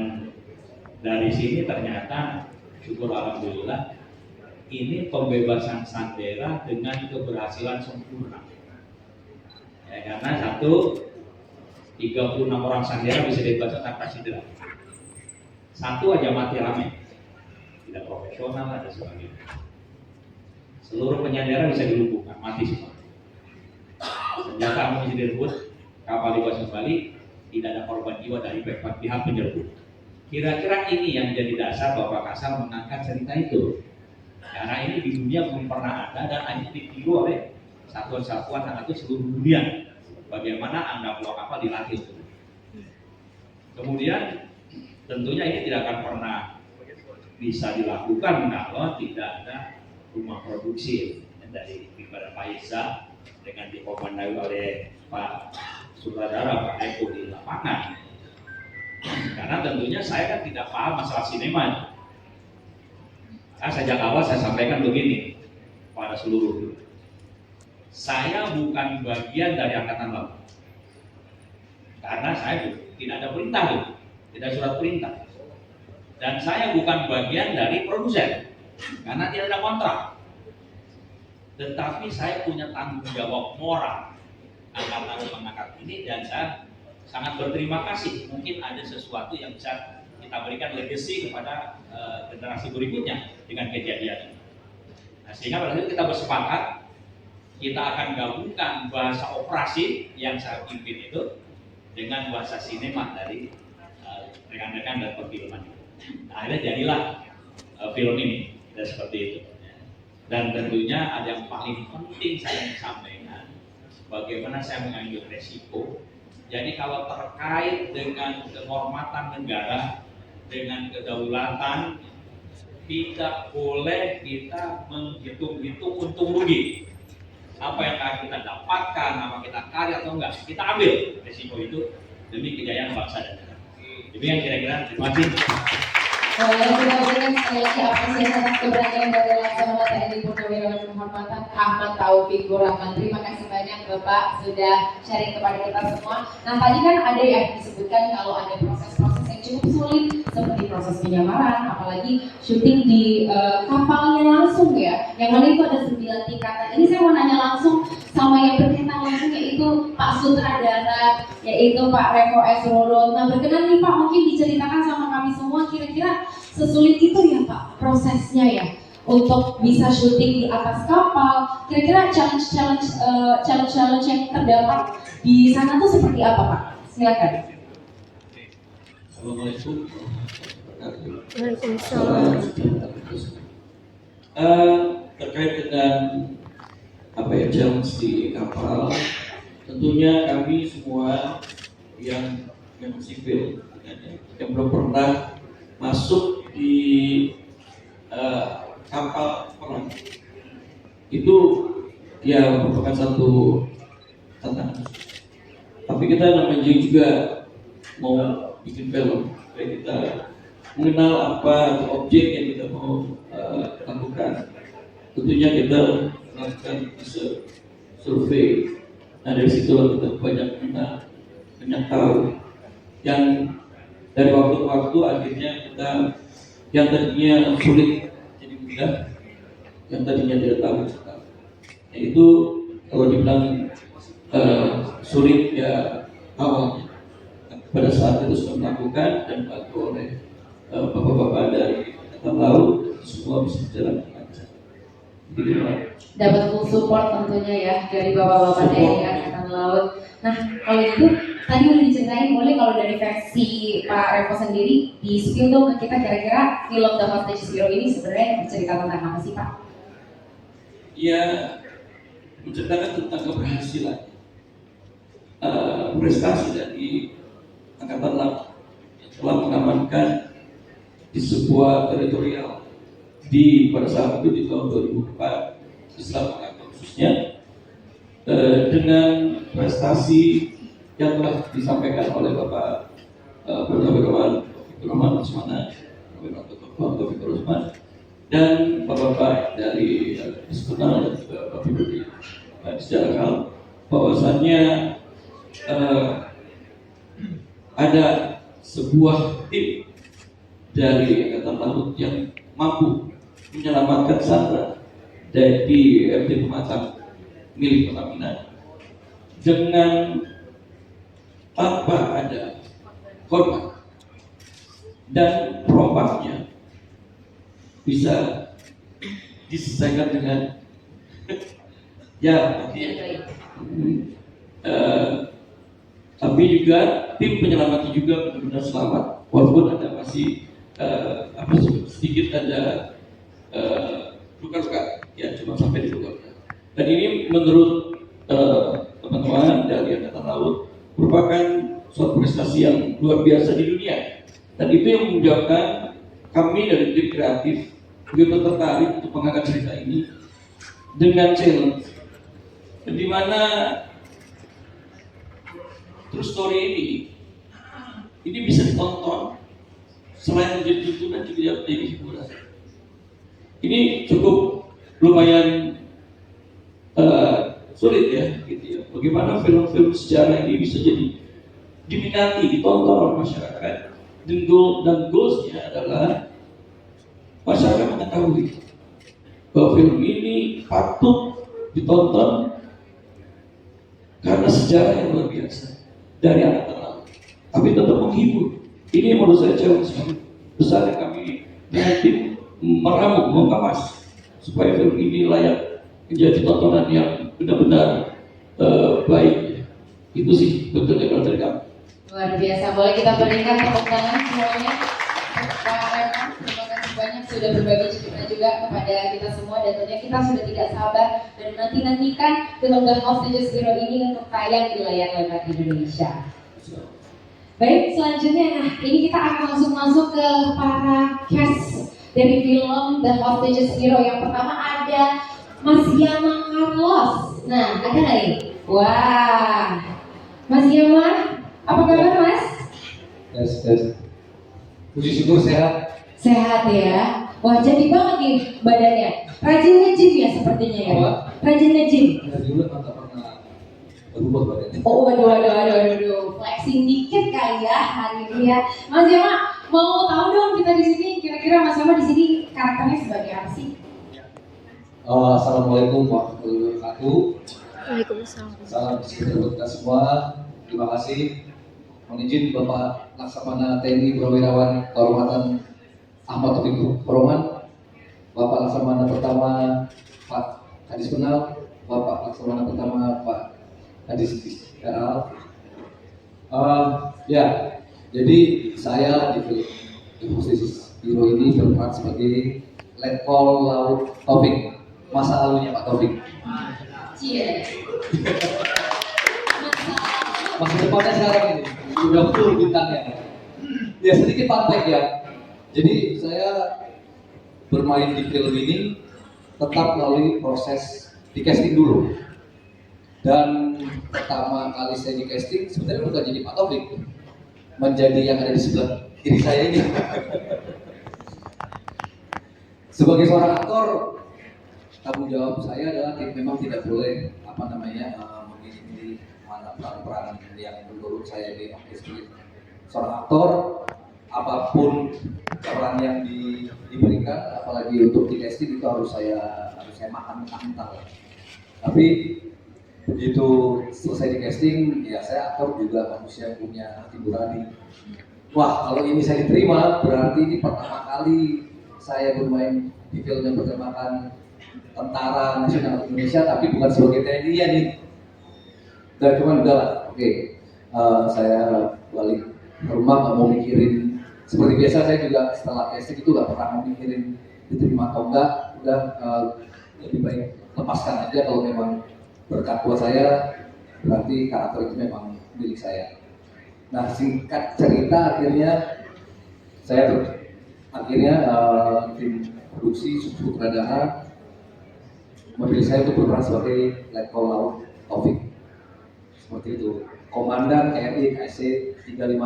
dari sini ternyata syukur alhamdulillah ini pembebasan sandera dengan keberhasilan sempurna. Ya, karena 36 orang sandera bisa dibebaskan tanpa cedera. Satu aja mati rame, tidak profesional dan sebagainya. Seluruh penyandera bisa dilumpuhkan, mati semua. Senjata amunisi direbut, kapal dikuasai kembali, tidak ada korban jiwa dari pihak penyerbu. Kira-kira ini yang jadi dasar Bapak Kasal mengangkat cerita itu. Karena ini di dunia belum pernah ada dan hanya ditiru oleh satuan-satuan itu seluruh dunia. Bagaimana Anda pulau kapal dilatih. Kemudian tentunya ini tidak akan pernah bisa dilakukan kalau tidak ada rumah produksi dari Bapak Faiza dengan dikomandai oleh Pak Sutradara Pak Eko di lapangan. Karena tentunya saya kan tidak paham masalah sinema. Nah, sejak awal saya sampaikan begini pada seluruh, saya bukan bagian dari Angkatan Laut. Karena saya tidak ada perintah, tidak surat perintah. Dan saya bukan bagian dari produsen, karena tidak ada kontrak. Tetapi saya punya tanggung jawab moral Angkatan mengangkat ini dan saya sangat berterima kasih. Mungkin ada sesuatu yang bisa kita berikan legacy kepada generasi berikutnya dengan kejadian ini. Nah, sehingga pada saat kita bersepakat, kita akan gabungkan bahasa operasi yang saya pimpin itu dengan bahasa sinema dari rekan-rekan dan perfilman. Nah, akhirnya jadilah film ini dan seperti itu. Dan tentunya ada yang paling penting saya sampaikan, bagaimana saya mengambil resiko. Jadi kalau terkait dengan kehormatan negara, dengan kedaulatan, tidak boleh kita menghitung-hitung untung rugi. Apa yang akan kita dapatkan, apa kita karya atau enggak, kita ambil resiko itu demi kejayaan bangsa dan negara. Demikian kira-kira, terima kasih. Boleh kita berikan sekali lagi apresiasi atas keberanian dari Laksamana TNI Purnawirawan Kehormatan Ahmad Taufik Rahman. Terima kasih banyak Bapak sudah sharing kepada kita semua. Nah tadi kan ada yang disebutkan kalau ada proses-proses yang cukup sulit seperti proses penyamaran, apalagi syuting di kapalnya langsung ya. Yang mana itu ada 9 tingkatan. Ini saya mau nanya langsung sama yang berkaitan langsung yaitu Pak Sutradara, yaitu Pak Revo S. Rodon. Nah berkenan nih Pak, mungkin diceritakan sama kami semua kira-kira sesulit itu ya Pak prosesnya ya untuk bisa syuting di atas kapal. Kira-kira challenge yang terdapat di sana tuh seperti apa Pak? Silakan. Assalamualaikum. Waalaikumsalam. Terkait dengan challenge di kapal, tentunya kami semua yang sipil yang belum pernah masuk di kapal perang itu ya merupakan satu tantangan. Tapi kita namanya juga mau bikin film, kita mengenal apa objek yang kita mau lakukan. Tentunya kita melakukan survei. Nah dari situ kita banyak tahu yang dari waktu ke waktu akhirnya kita yang tadinya sulit jadi mudah, yang tadinya tidak tahu. Nah, itu kalau dibilang sulit ya awalnya. Pada saat itu sudah melakukan dan dibantu oleh bapak-bapak dari Angkatan Laut, semua bisa berjalan lancar. Dapat full support tentunya ya dari bapak-bapak dari Angkatan Laut. Nah kalau itu tadi udah diceritain, boleh kalau dari versi Pak Revo sendiri di spill dong ke kita kira-kira film The Hostage Zero ini sebenarnya bercerita tentang apa sih Pak? Ya menceritakan tentang keberhasilan prestasi dari Angkatan Laut yang telah mengamankan di sebuah teritorial pada saat itu di tahun 2004 Islam Angkatan khususnya dengan prestasi yang telah disampaikan oleh Bapak Purnawirawan Laksamana Taufik Rahman dan Bapak-bapak dari Hizbullah dan juga Bapak Ibu di sejarah bahwasannya ada sebuah tim dari Angkatan Laut yang mampu menyelamatkan Sandra dari MT Pematang milik Pertamina dengan tanpa ada korban, dan perompaknya bisa diselesaikan dengan ya tapi juga tim penyelamatnya juga benar-benar selamat walaupun ada masih sedikit ada luka-luka ya, cuma sampai di luka-luka. Dan ini menurut teman-teman dari Angkatan Laut merupakan suatu prestasi yang luar biasa di dunia, dan itu yang menyebabkan kami dari tim kreatif begitu tertarik untuk mengangkat cerita ini dengan challenge di mana true story ini bisa ditonton selain menjadi tuntunan juga jadi hiburan. Ini cukup lumayan sulit ya, gitu ya. Bagaimana film-film sejarah ini bisa jadi diminati, ditonton oleh masyarakat, dan goalsnya adalah masyarakat mengetahui bahwa film ini patut ditonton karena sejarah yang luar biasa dari Angkatan Laut, tapi tetap menghibur. Ini menurut saya challenge besar yang kami dengan tim meramu, mengemas supaya film ini layak menjadi tontonan yang benar-benar baik. Itu sih betulnya kalau dari kami. Luar biasa, boleh kita berikan tepuk tangan semuanya. Pak Remon, terima kasih banyak sudah berbagi cerita juga kepada kita semua, dan tentunya kita sudah tidak sabar dan nantikan film The Hostages Hero ini untuk tayang di layar lebar Indonesia. Baik, selanjutnya, nah ini kita akan langsung masuk ke para cast dari film The Hostages Hero. Yang pertama ada Mas Yama Carlos. Nah, ada nggak nih? Wah, Mas Yama, apa kabar Mas? Tes. Puji syukur sehat. Sehat ya. Wah, jadi banget nih badannya. Rajin nge-gym ya sepertinya ya. Apa? Rajin nge-gym. Dari dulu mantap pernah berubah badannya. Oh, waduh. Flexing dikit kali ya hari ini ya. Mas Yama, mau tahu dong kita di sini kira-kira Mas Yama di sini karakternya sebagai apa sih? Assalamualaikum warahmatullahi wabarakatuh. Waalaikumsalam. Salam sejahtera buat kita semua. Terima kasih. Mohon izin Bapak Laksamana TNI Purnawirawan Kehormatan Ahmad Taufik Roman, Bapak Laksamana Pertama Pak Kadis Penal, Bapak Laksamana Pertama Pak Kadis RA. Ya, jadi saya di film The Hostages Hero ini berperan sebagai Letkol Laut Taufik, masa lalunya Pak Taufik. Cie. Masa depannya sekarang ini sudah full bintangnya. Ya sedikit fun fact ya. Jadi saya bermain di film ini tetap melalui proses di casting dulu. Dan pertama kali saya di casting sebenarnya bukan jadi Pak Taufik, menjadi yang ada di sebelah kiri saya ini. Sebagai seorang aktor, tanggung jawab saya adalah memang tidak boleh memilih mana peran-peran yang menurut saya sebagai seorang aktor, apapun peran yang diberikan, apalagi untuk di casting itu harus saya makan mentah-mentah. Tapi begitu selesai di casting, ya saya aktor juga manusia yang punya hati nurani. Wah, kalau ini saya diterima, berarti ini pertama kali saya bermain di film yang bertemakan Tentara Nasional Indonesia, tapi bukan sebagai TNI ya nih. Dan cuman udah lah, oke. Saya balik ke rumah nggak mau mikirin. Seperti biasa saya juga setelah casting itu nggak pernah mau mikirin diterima atau enggak. Udah lebih baik lepaskan aja, kalau memang berkat buat saya, berarti karakter itu memang milik saya. Nah, singkat cerita akhirnya saya tim produksi sutradara memilih saya untuk berperan sebagai Letkol Laut Taufik. Seperti itu, Komandan TNI KSC 356.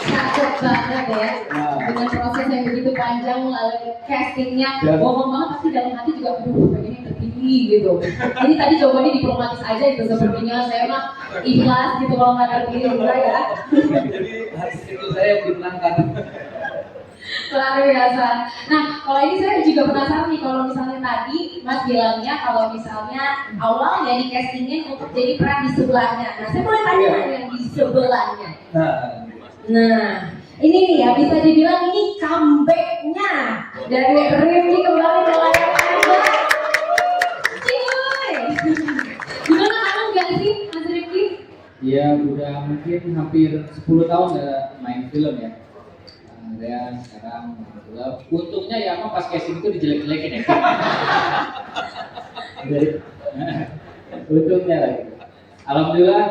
Cakep banget ya. Dengan proses yang begitu panjang melalui castingnya, bohong banget pasti dalam hati juga aduh pengennya begini terpilih gitu. Jadi tadi jawabannya diplomatis aja itu sepertinya, saya mah ikhlas gitu kalau nggak terpilih enggak ya. Jadi hati kecil saya dimenangkan. Luar biasa. Nah, kalau ini saya juga penasaran nih, kalau misalnya tadi Mas bilangnya kalau misalnya awalnya di castingin untuk jadi peran di sebelahnya. Nah, saya boleh tanya yang di sebelahnya. Nah, ini nih ya bisa dibilang ini comeback-nya dari Rifki kembali ke layar lebar. Cium. Gimana kangen gak sih Mas Rifki? Ya udah mungkin hampir 10 tahun nggak main film ya. Dan sekarang alhamdulillah, untungnya ya emang pas casting itu dijelek-jelekin ya. Jadi untungnya lah gitu. Alhamdulillah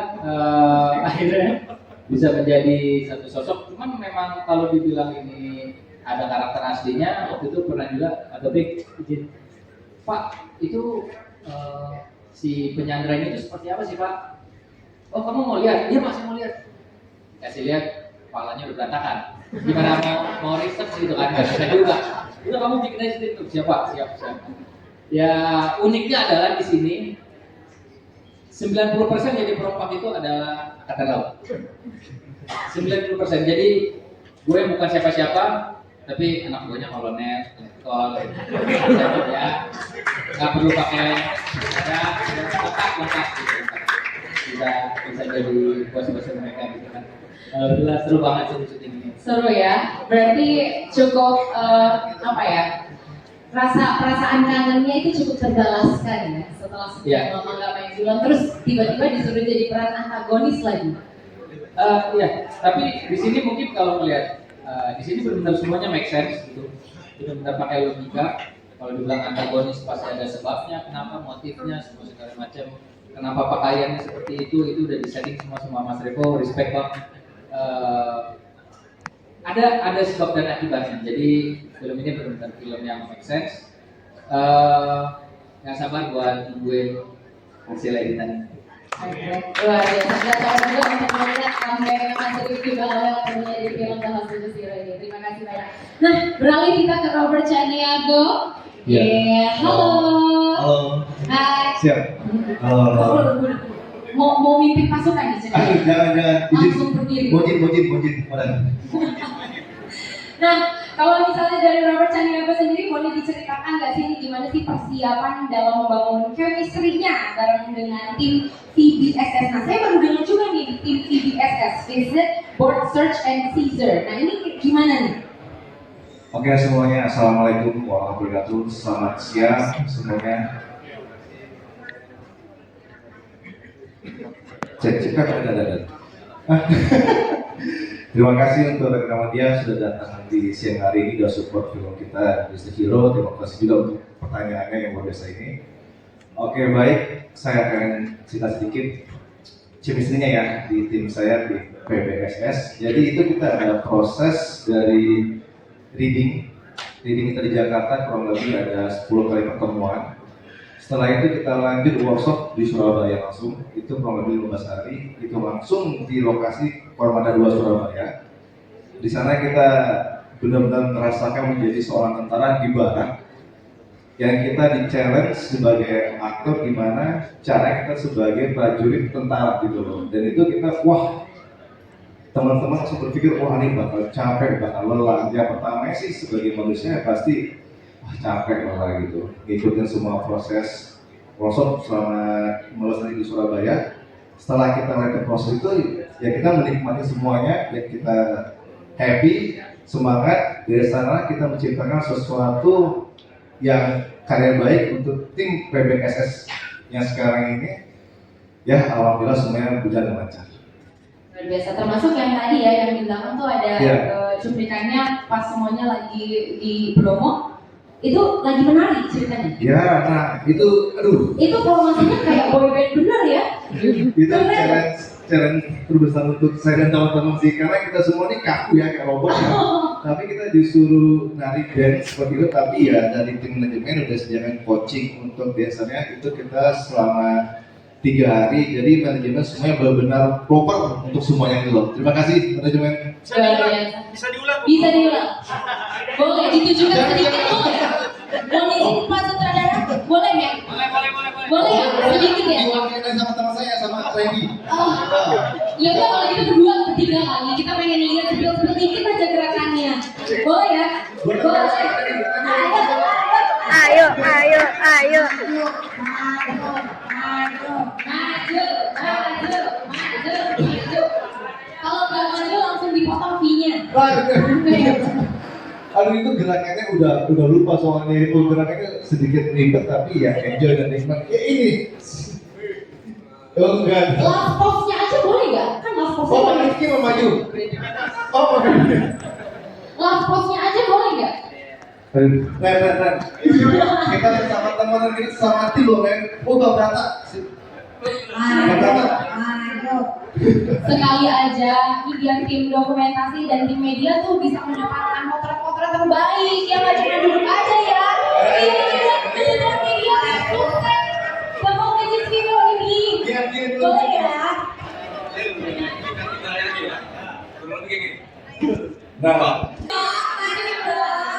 akhirnya bisa menjadi satu sosok. Cuman memang kalau dibilang ini ada karakter aslinya, waktu itu pernah juga atau izin Pak itu si penyandra ini itu seperti apa sih Pak? Oh kamu mau lihat? Iya masih mau lihat. Kasih lihat kepalanya udah berantakan. Gimana mau riset gitu kan? Gak bisa juga. Udah kamu bikin aja itu siapa? Siap. Ya uniknya adalah di sini 90% jadi perompak itu adalah angkatan laut. 90%. Jadi gue bukan siapa-siapa, tapi anak buahnya kolonel, letkol, ya. Nggak perlu pakai ada lengkap gitu. Bisa jadi bos-bos mereka gitu kan. Alhamdulillah seru banget sih syuting ini. Seru ya. Berarti cukup perasaan kangennya itu cukup terbalaskan ya setelah sekian lama nggak main film, terus tiba-tiba disuruh jadi peran antagonis lagi. Iya, tapi di sini mungkin kalau melihat di sini benar-benar semuanya make sense gitu, benar-benar pakai logika. Kalau dibilang antagonis pasti ada sebabnya, kenapa, motifnya, semua segala macam. Kenapa pakaiannya seperti itu udah disetting semua sama Mas Revo, respect banget. Ada sebab dan akibatnya. Jadi film ini benar-benar film yang make sense. Nggak sabar buat nungguin hasil editannya. Luar biasa. Nggak sabar juga untuk melihat comeback Mas Rifki Balawel tentunya di film The Host of the Zero ini. Terima kasih banyak. Nah, beralih kita ke Robert Chaniago. Halo. Hai. Siap. Halo. Mau mimpin pasukan di sini? Jangan. Langsung berdiri. Bojin. Nah, kalau misalnya dari Robert Chaniago sendiri boleh diceritakan nggak sih gimana sih persiapan dalam membangun chemistry-nya bareng dengan tim VBSS. Nah, saya baru dengar juga nih di tim VBSS, Visit, Board Search and Seizure. Nah, ini gimana nih? Oke semuanya, assalamualaikum warahmatullahi wabarakatuh. Selamat siang semuanya. Cek ada. Terima kasih untuk rekan dia sudah datang di siang hari ini, sudah support film kita The Hero. Terima kasih juga untuk pertanyaannya yang luar biasa ini. Oke baik, saya akan cerita sedikit chemistry-nya ya di tim saya di PBSS. Jadi itu kita ada proses dari reading kita di Jakarta kurang lebih ada 10 kali pertemuan. Setelah itu kita lanjut workshop di Surabaya langsung, itu kurang lebih 15 hari, itu langsung di lokasi Kormada 2 Surabaya. Di sana kita benar-benar merasakan menjadi seorang tentara di barak, yang kita di-challenge sebagai aktor gimana cara kita sebagai prajurit tentara gitu loh. Dan itu kita, wah, teman-teman langsung berpikir, wah ini bakal capek, bakal lelah. Yang pertama sih sebagai manusia pasti capek lah gitu, ngikutin semua proses workshop selama 15 hari di Surabaya. Setelah kita lewat proses itu, ya kita menikmati semuanya, ya kita happy, semangat. Dari sana kita menciptakan sesuatu yang karya baik untuk tim PBSS yang sekarang ini. Ya alhamdulillah semuanya berjalan lancar. Luar biasa, termasuk yang tadi ya, yang di belakang tuh ada cuplikannya pas semuanya lagi di Bromo. Itu lagi menari ceritanya. Ya, nah itu, aduh. Itu formasinya kayak boyband bener ya. Itu challenge terbesar untuk saya dan teman-teman sih, karena kita semua ini kaku ya kayak robot ya. Tapi kita disuruh nari dance seperti itu, tapi ya dari tim manajemen udah sediakan coaching untuk dancernya itu kita selama 3 hari. Jadi manajemen semuanya benar-benar proper untuk semuanya itu loh. Terima kasih manajemen. Bisa diulang. Boleh ditujukan sedikit boleh? Boleh sih Pak Sutradara? Boleh ya? Boleh. Boleh ya? Sedikit ya? Diwakilkan sama teman saya, sama Randy. Oh, ya udah kalau gitu berdua ketiga kali kita pengen lihat sedikit aja gerakannya. Boleh ya? Boleh. Ayo, ayo, ayo. Maju. Kalau nggak maju langsung dipotong V-nya. Aduh itu gerakannya udah lupa soalnya itu gerakannya sedikit ribet tapi ya enjoy dan nikmat. Ya ini. Oh enggak. Last pose-nya aja boleh nggak? Kan last pose-nya. Oh Rifki mau maju. Oh Last pose-nya aja boleh nggak? Ren. Kita sama teman kita sama tim loh Ren. Oh gak berata. Sekali aja ini biar tim dokumentasi dan tim media tuh bisa mendapatkan potret-potret terbaik yang nggak cuma duduk aja ya. Ini juga dengan media sukses sama Magic Video ini. Boleh ya? Nah.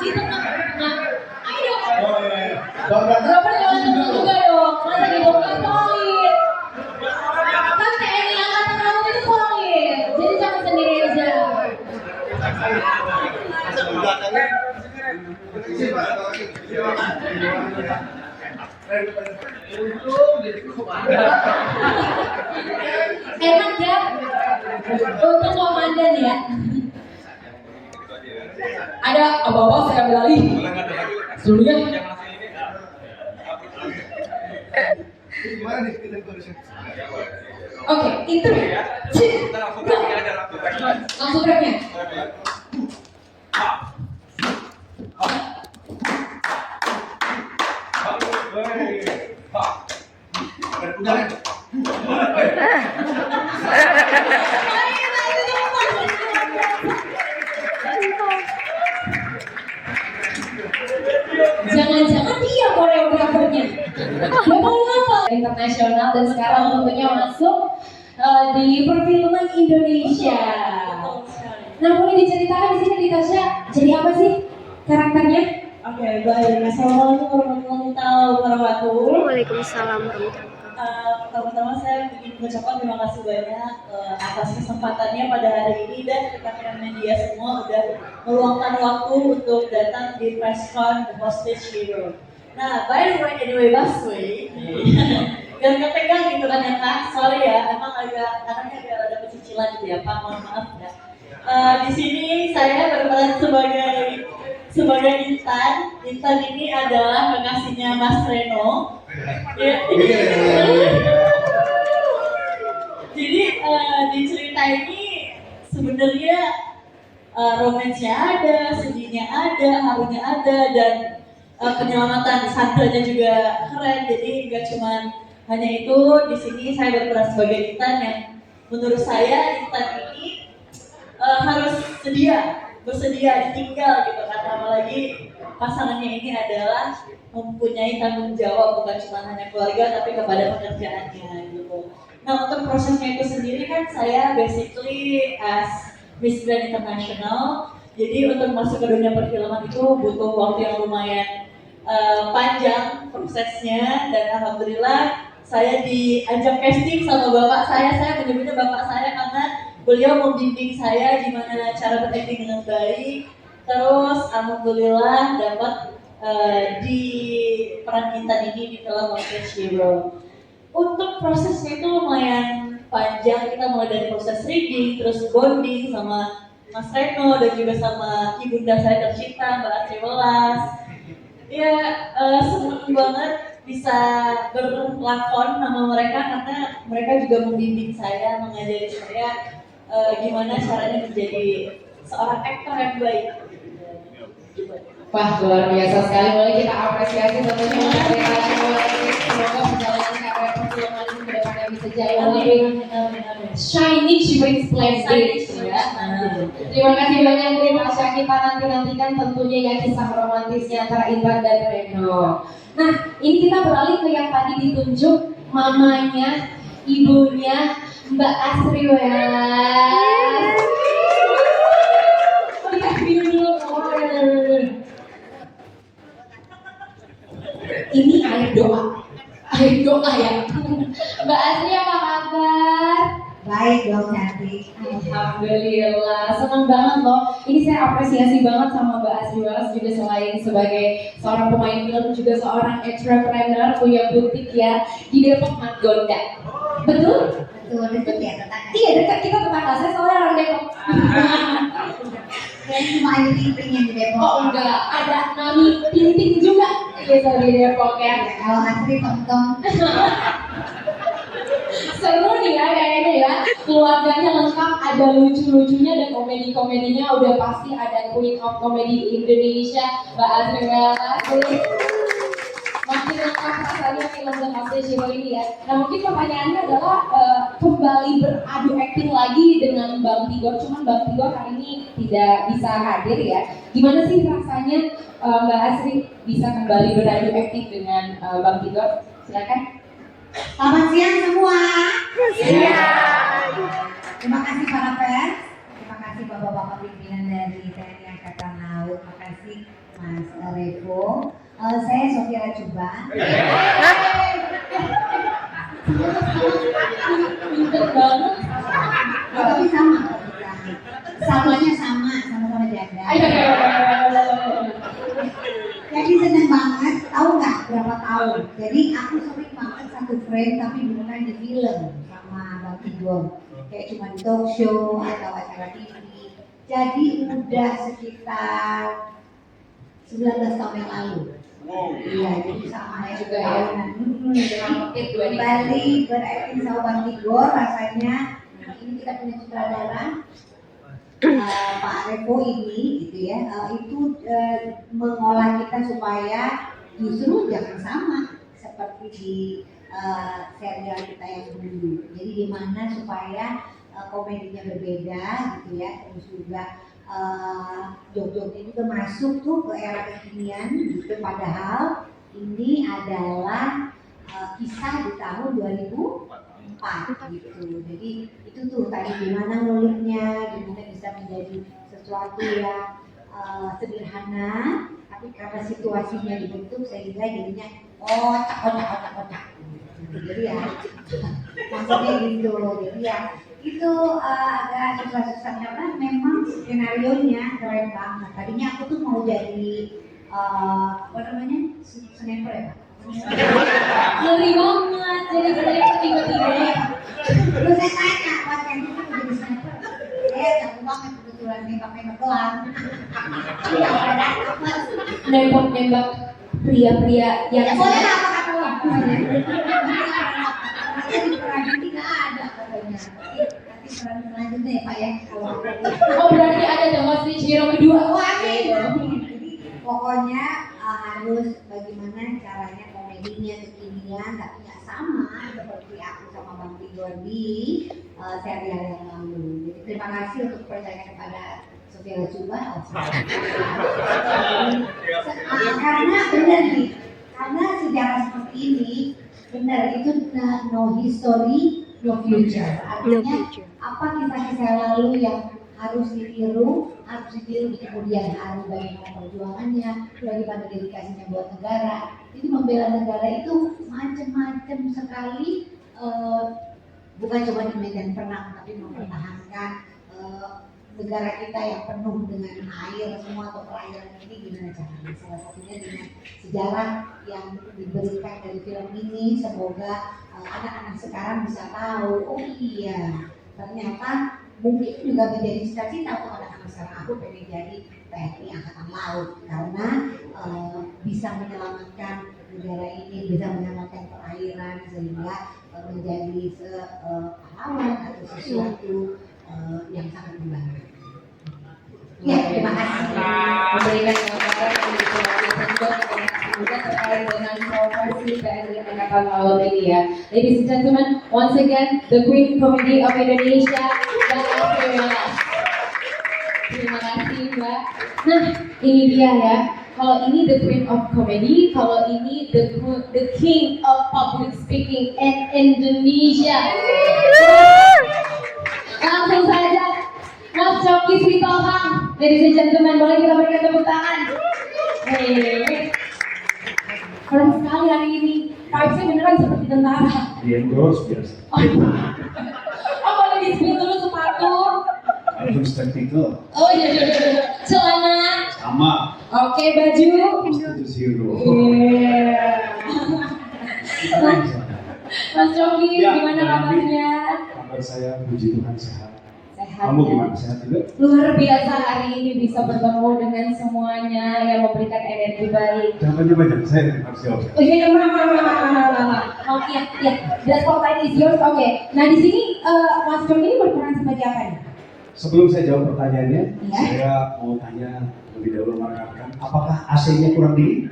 Di tengah. Ayo dong. Robert Jangan tengah juga dong. Masa di bawah solid. Kan TNI Angkatan Laut itu solid. Jadi jangan sendiri aja. Enak ya untuk komandan ya. Ada abang-abang saya ambil alih. Sebelumnya. Oke, itu. Langsung rapnya. Jangan-jangan dia koreografernya. Dia mau apa? Internasional dan sekarang tentunya masuk di perfilman Indonesia. Nah, boleh diceritakan di sini di Tasya jadi apa sih karakternya? Oke, baik. Assalamualaikum warahmatullahi wabarakatuh. Waalaikumsalam warahmatullahi wabarakatuh. Pertama-tama saya ingin mengucapkan terima kasih banyak atas kesempatannya pada hari ini dan rekan-rekan media semua udah meluangkan waktu untuk datang di presscon The Hostage Hero. Nah, by the way, anyway, Baswe, biar kepegang gitu kan ya Kak, sorry ya, emang anaknya agak ada pecicilan gitu ya Pak, mohon maaf ya. Di sini saya berperan sebagai Intan. Intan ini adalah kekasihnya Mas Reno. Ya. Jadi di cerita ini sebenarnya romansnya ada, sedihnya ada, harunya ada, dan penyelamatan Sandranya juga keren. Jadi nggak cuma hanya itu. Di sini saya berperan sebagai Intan yang menurut saya Intan ini harus bersedia ditinggal gitu kan, apalagi pasangannya ini adalah mempunyai tanggung jawab bukan cuma hanya keluarga tapi kepada pekerjaannya gitu. Nah, untuk prosesnya itu sendiri kan saya basically as Miss Grand International, jadi untuk masuk ke dunia perfilman itu butuh waktu yang lumayan panjang prosesnya, dan alhamdulillah saya diajak casting sama bapak saya menyebutnya bapak saya karena beliau membimbing saya gimana cara berakting dengan baik. Terus alhamdulillah dapat di peran Intan ini di film Hostage Hero. Untuk prosesnya itu lumayan panjang, kita mulai dari proses reading, terus bonding sama Mas Reno dan juga sama ibunda saya tercinta Mbak Aceh Welas. Ya senang banget bisa berlakon sama mereka karena mereka juga membimbing saya, mengajari saya gimana caranya menjadi seorang aktor yang baik. Wah, luar biasa sekali. Boleh kita apresiasi tentunya untuk mereka semua. Semoga perjalanan karir perfilman ini ke depannya bisa jaya lebih shining, shimmering, splendid ya. Terima kasih banyak dari Tasya. Kita nantikan tentunya ya kisah romantisnya antara Intan dan Reno. Nah, ini kita beralih ke yang tadi ditunjuk mamanya, ibunya Mbak Asri Welas. Ini air doa. Air bego lah ya. Mbak Asri apa kabar? Baik dong cantik. Alhamdulillah, senang banget loh. Ini saya apresiasi banget sama Mbak Asri Walas juga selain sebagai seorang pemain film juga seorang entrepreneur punya butik ya di Depok Margonda. Betul? Betul, dekat ya tetangga. Iya dekat, kita tetangga. Saya soalnya orang Depok. Dan cuma Ayu Ting yang di Depok. Oh enggak, ada Nami Tinting juga di Depok ya. Kalau Asri Tong-Tong. Seru nih ya kayaknya ya, keluarganya lengkap, ada lucu-lucunya dan komedi-komedinya udah pasti ada Queen of Comedy Indonesia, Mbak Asri Walas. Makin lengkap rasanya film The Hostess Hero ini ya. Nah mungkin pertanyaannya adalah kembali beradu acting lagi dengan Bang Tigor, cuman Bang Tigor hari ini tidak bisa hadir ya. Gimana sih rasanya Mbak Asri bisa kembali beradu acting dengan Bang Tigor? Silakan. Selamat siang semua. Terima kasih para pers. Terima kasih bapak-bapak pimpinan dari TNI Angkatan Laut. Terima kasih Mas Revo. Saya Sofia Lacuban. Pinter banget. Tapi sama. Samanya sama-sama janda. Jadi seneng banget, tahu nggak berapa tahun? Jadi aku sering banget satu frame tapi bukan di film sama Bang Tigor. Kayak cuma di talk show atau acara TV. Jadi udah sekitar 19 tahun yang lalu. Iya, jadi sama juga ya. Kembali berakting sama Bang Tigor rasanya. Nah, ini kita punya sutradara. Pak Revo ini gitu ya, itu mengolah kita supaya justru jangan sama seperti di serial kita yang dulu. Jadi gimana supaya komedinya berbeda gitu ya, terus juga joke-joke juga masuk tuh ke era kekinian gitu. Padahal ini adalah kisah di tahun 2004 gitu. Jadi itu tuh tadi gimana nguliknya, gimana bisa menjadi sesuatu yang sederhana, tapi karena situasinya dibentuk sehingga jadinya kocak. Jadi ya maksudnya gitu. Jadi ya itu agak susah-susah karena memang skenario-nya keren banget. Tadinya aku tuh mau jadi apa namanya sniper ya. Ngeri banget, jadi saya tiba-tiba. Terus saya tanya, Mas Kenny kan mau jadi sniper. Jago banget kebetulan nembak kelam. Nembak pria-pria yang ya boleh lah apa kata lo. Nanti di peran ini nggak ada katanya. Nanti peran selanjutnya ya Pak ya. Oh berarti ada The Hostess Hero kedua. Wah jadi pokoknya harus bagaimana caranya komedinya kekinian tapi nggak sama seperti aku sama Bang Tigor di serial yang lalu. Jadi terima kasih untuk percaya kepada Sofia Lacuban. Karena benar nih, karena sejarah seperti ini benar itu no history, no future. Artinya apa kisah-kisah lalu yang harus ditiru di kemudian hari, bagaimana perjuangannya, bagaimana dedikasinya buat negara. Jadi membela negara itu macam-macam sekali, bukan cuma di medan perang, tapi mempertahankan negara kita yang penuh dengan air semua atau perairan ini gimana caranya. Salah satunya dengan sejarah yang diberikan dari film ini. Semoga anak-anak sekarang bisa tahu, oh iya ternyata mungkin juga menjadi cita-cita untuk anak-anak sekarang. Aku pengen jadi TNI Angkatan Laut karena bisa menyelamatkan negara ini, bisa menyelamatkan perairan sehingga menjadi pahlawan atau sesuatu yang sangat membanggakan. Ya, terima kasih. Memberikan gambaran yang diperlukan juga terkait dengan profesi TNI Angkatan Laut ini ya. Ladies and gentlemen, once again, the Queen Comedy of Indonesia, Mbak Asri Walas. Terima kasih Mbak. Nah, ini dia ya. Kalau ini the Queen of Comedy, kalau ini the King of Public Speaking in Indonesia. Langsung saja, Mas Coki Sritolhang. Ladies and gentlemen, boleh kita berikan tepuk tangan. Keren sekali hari ini. Vibes-nya beneran seperti tentara. Di endorse biasa. Oh, boleh di-spill dulu sepatu. Item spectacle. Oh iya. Celana. Sama. Oke, baju. Itu zero. Iya. Mas Coki, Ya, gimana kabarnya? Kabar saya puji Tuhan sehat. Sehat. Kamu ya? gimana? Sehat juga? Luar biasa hari ini bisa bertemu dengan semuanya yang memberikan energi baik. Jangan banyak-banyak, saya harus jawab. Oh iya, mama. Oh iya. The spotlight is yours. Oke. Nah di sini Mas Coki ini berperan sebagai apa nih? Sebelum saya jawab pertanyaannya, Ya. saya mau tanya lebih dahulu menekankan, apakah AC-nya kurang dingin?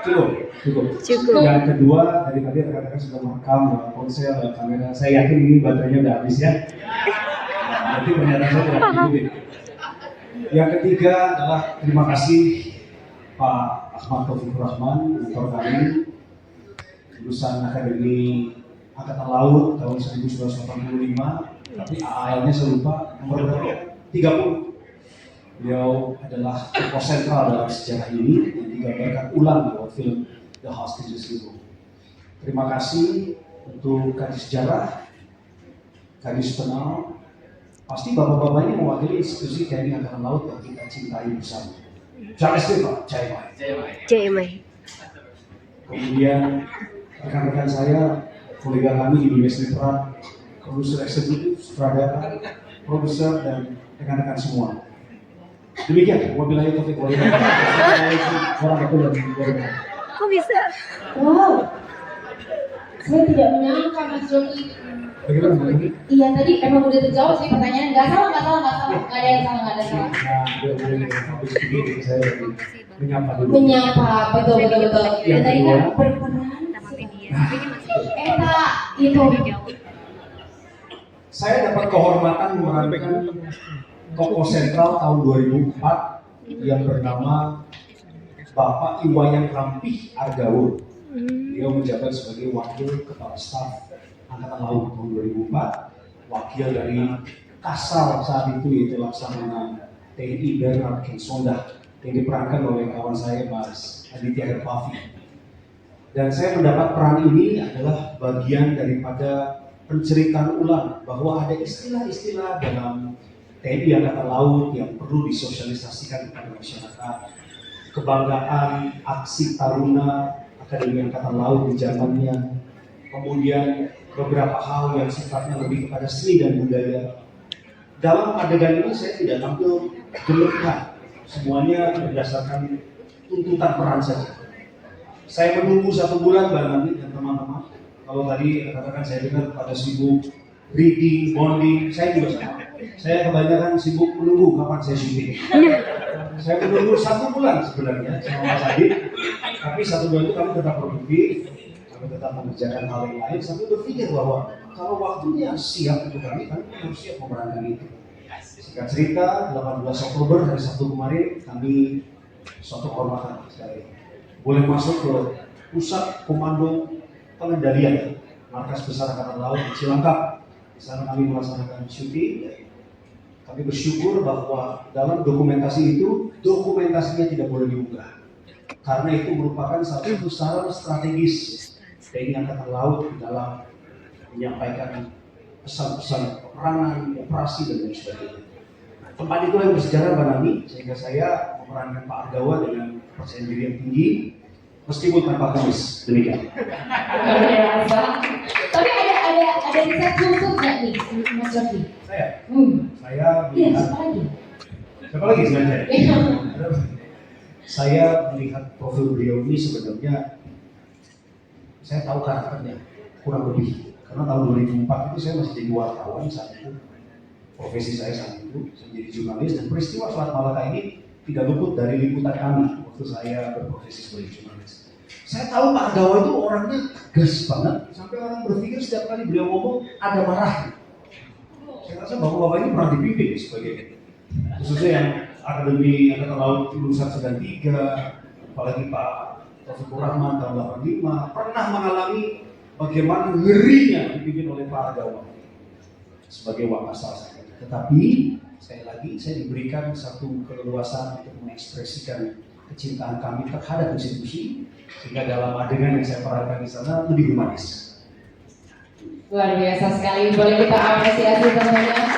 Cukup. Yang kedua, dari tadi rekan-rekan sudah merekam ponsel dan kamera. Saya yakin ini baterainya udah habis ya. Berarti pernyataan saya tidak dihubungin. Yang ketiga adalah terima kasih Pak Ahmad Taufikur Rahman, mentor kami, lulusan Akademi Angkatan Laut tahun 1985. Tapi AAL-nya saya lupa, nomor berapa? 30. Beliau adalah tokoh sentral dalam sejarah ini yang digambarkan ulang lewat film The Hostages Hero. Terima kasih untuk Kadis Sejarah, Kadis Penal. Pasti bapak-bapak ini mewakili institusi TNI Angkatan Laut yang kita cintai bersama. Jangan istighfar, Jai. Kemudian rekan-rekan saya, kolega kami di dunia seni-peran, produser eksekutif, sutradara, produser, dan rekan-rekan semua. Demikian, wabillahi taufiq wal hidayah. Assalamualaikum warahmatullahi wabarakatuh. Kok bisa? Wow. Saya tidak menyangka Mas Joki. Bagaimana Mbak Yuni? Iya tadi emang udah terjawab sih pertanyaan. Nggak salah. Nggak ada yang salah. Nah, habis begini saya lagi menyapa dulu. Menyapa, betul. Dan tadi kan berperan. Itu. Saya dapat kehormatan memerankan tokoh sentral tahun 2004 yang bernama Bapak Iwayan Rampih Argawo. Dia menjabat sebagai Wakil Kepala Staf Angkatan Laut tahun 2004, wakil dari Kasal saat itu yaitu Laksamana TNI Bernard King Sondah yang diperankan oleh kawan saya Mas Aditya Herpavi. Dan saya mendapat peran ini adalah bagian daripada penceritaan ulang bahwa ada istilah-istilah dalam TNI Angkatan Laut yang perlu disosialisasikan kepada masyarakat. Kebanggaan aksi Taruna Akademi Angkatan Laut di zamannya, kemudian beberapa hal yang sifatnya lebih kepada seni dan budaya. Dalam adegan ini saya tidak tampil berlebihan, semuanya berdasarkan tuntutan peran saja. Saya menunggu 1 bulan Mbak Nandi dan teman-teman. Kalau tadi katakan saya dengar pada sibuk reading, bonding, saya juga sama. Saya kebanyakan sibuk menunggu kapan saya syuting. Saya menunggu 1 bulan sebenarnya sama Mas Adit, tapi 1 bulan itu kami tetap produktif, kami tetap mengerjakan hal yang lain, sambil berpikir bahwa kalau waktunya siap untuk kami harus siap memerankan itu. Singkat cerita, 18 Oktober hari Sabtu kemarin kami suatu kehormatan sekali boleh masuk ke pusat komando pengendalian Markas Besar Angkatan Laut di Cilangkap. Di sana kami melaksanakan syuting. Kami bersyukur bahwa dalam dokumentasi itu, dokumentasinya tidak boleh diunggah. Karena itu merupakan satu saran strategis TNI Angkatan Laut dalam menyampaikan pesan-pesan peperangan, operasi, dan lain sebagainya. Tempat itu yang bersejarah Mbak Nami, sehingga saya memerankan Pak Argawa dengan percaya diri yang tinggi, meskipun tanpa kumis. Demikian. Tapi ada riset khusus nggak nih, Mas Joki? Saya Iya, melihat. siapa lagi Selain saya? Saya melihat profil beliau ini sebenarnya, saya tahu karakternya kurang lebih. Karena tahun 2004 itu saya masih jadi wartawan saat itu. Profesi saya saat itu, saya menjadi jurnalis, dan peristiwa Selat Malaka ini tidak luput dari liputan kami waktu saya berprofesi sebagai jurnalis. Saya tahu Pak Argawa itu orangnya tegas banget, sampai orang berpikir setiap kali beliau ngomong ada marah. Saya rasa bapak-bapak ini pernah dipimpin sebagai, khususnya yang Akademi Angkatan Laut lulusan 93, apalagi Pak Taufikur Rahman tahun 85, pernah mengalami bagaimana ngerinya dipimpin oleh Pak Argawa sebagai wakasal. Tetapi sekali lagi saya diberikan satu keleluasaan untuk mengekspresikan kecintaan kami terhadap institusi, sehingga dalam adegan yang saya perankan di sana lebih humanis. Luar biasa sekali, boleh kita apresiasi teman-teman.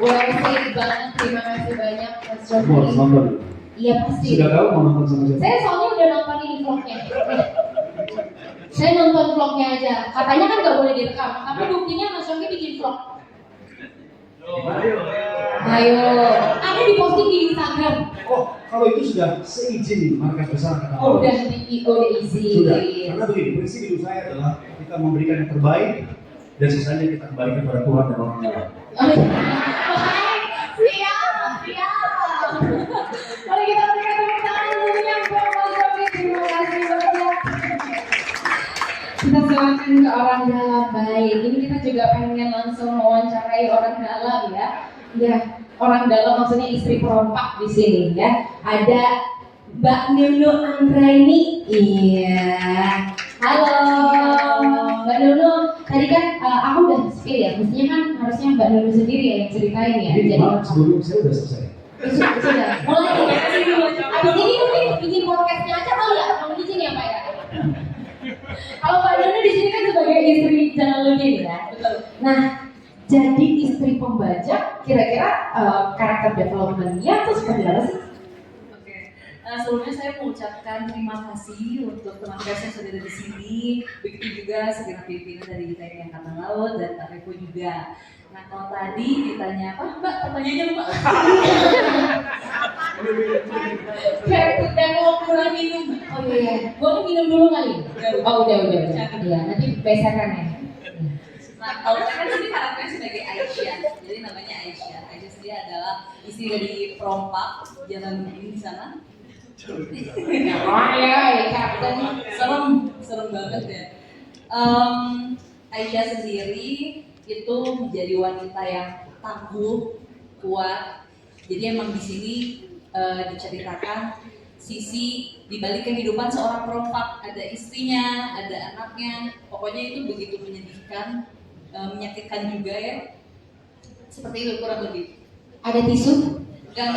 Worth banget, terima kasih banyak Mas Mau Jody. nonton? Iya pasti. Sudah tahu mau nonton sama siapa? Saya soalnya udah nonton ini vlognya. Saya nonton vlognya aja. Katanya kan nggak boleh direkam, tapi buktinya Mas Jody bikin vlog. Ayo, ada di posting di Instagram. Oh, kalau itu sudah seizin markas besar kata Oh, udah izin. Sudah, karena begini, prinsip hidup saya adalah kita memberikan yang terbaik dan sisanya kita kembalikan pada Tuhan dan orang lain. Siap. Boleh kita berikan tepuk tangan dulunya buat Mas Jody. Terima kasih banyak. Kita silakan ke orang dalam. Baik, ini kita juga pengen langsung mewawancarai orang dalam ya. Ya, orang dalam maksudnya istri perompak di sini ya. Ada Mbak Nunu Anggraini. Iya. Halo, Mbak Nunu. Tadi kan aku udah spill ya. Mestinya kan harusnya Mbak Nunu sendiri ya yang ceritain ya. Jadi maaf, sebelum saya udah selesai. Sudah. Mulai. Abis ini mungkin bikin podcastnya aja kali ya. Mau izin ya Pak ya. Kalau Mbak Nunu di sini kan sebagai istri Jalaluddin ya. Nah, jadi istri pembajak, kira-kira karakter development-nya itu seperti apa sih? Oke, sebelumnya saya mengucapkan terima kasih untuk teman-teman yang sudah ada di sini. Begitu juga segenap pimpinan dari TNI Angkatan Laut dan Pak Revo juga. Nah, kalau tadi ditanya apa, Mbak? Pertanyaannya lupa. Kayak mau kurang minum. Oh iya, boleh minum dulu kali? Oh udah. Iya, nanti beseran ya. Nah, kalau saya kan sini karakternya sebagai Aisyah, jadi namanya Aisyah. Aisyah sendiri adalah istri dari perompak Jalaluddin di sana. Oh iya, kapten. Serem banget ya. Aisyah sendiri itu menjadi wanita yang tangguh, kuat. Jadi emang di sini diceritakan sisi di balik kehidupan seorang perompak. Ada istrinya, ada anaknya. Pokoknya itu begitu menyedihkan. Menyakitkan juga ya, seperti itu kurang lebih. Ada tisu? Enggak.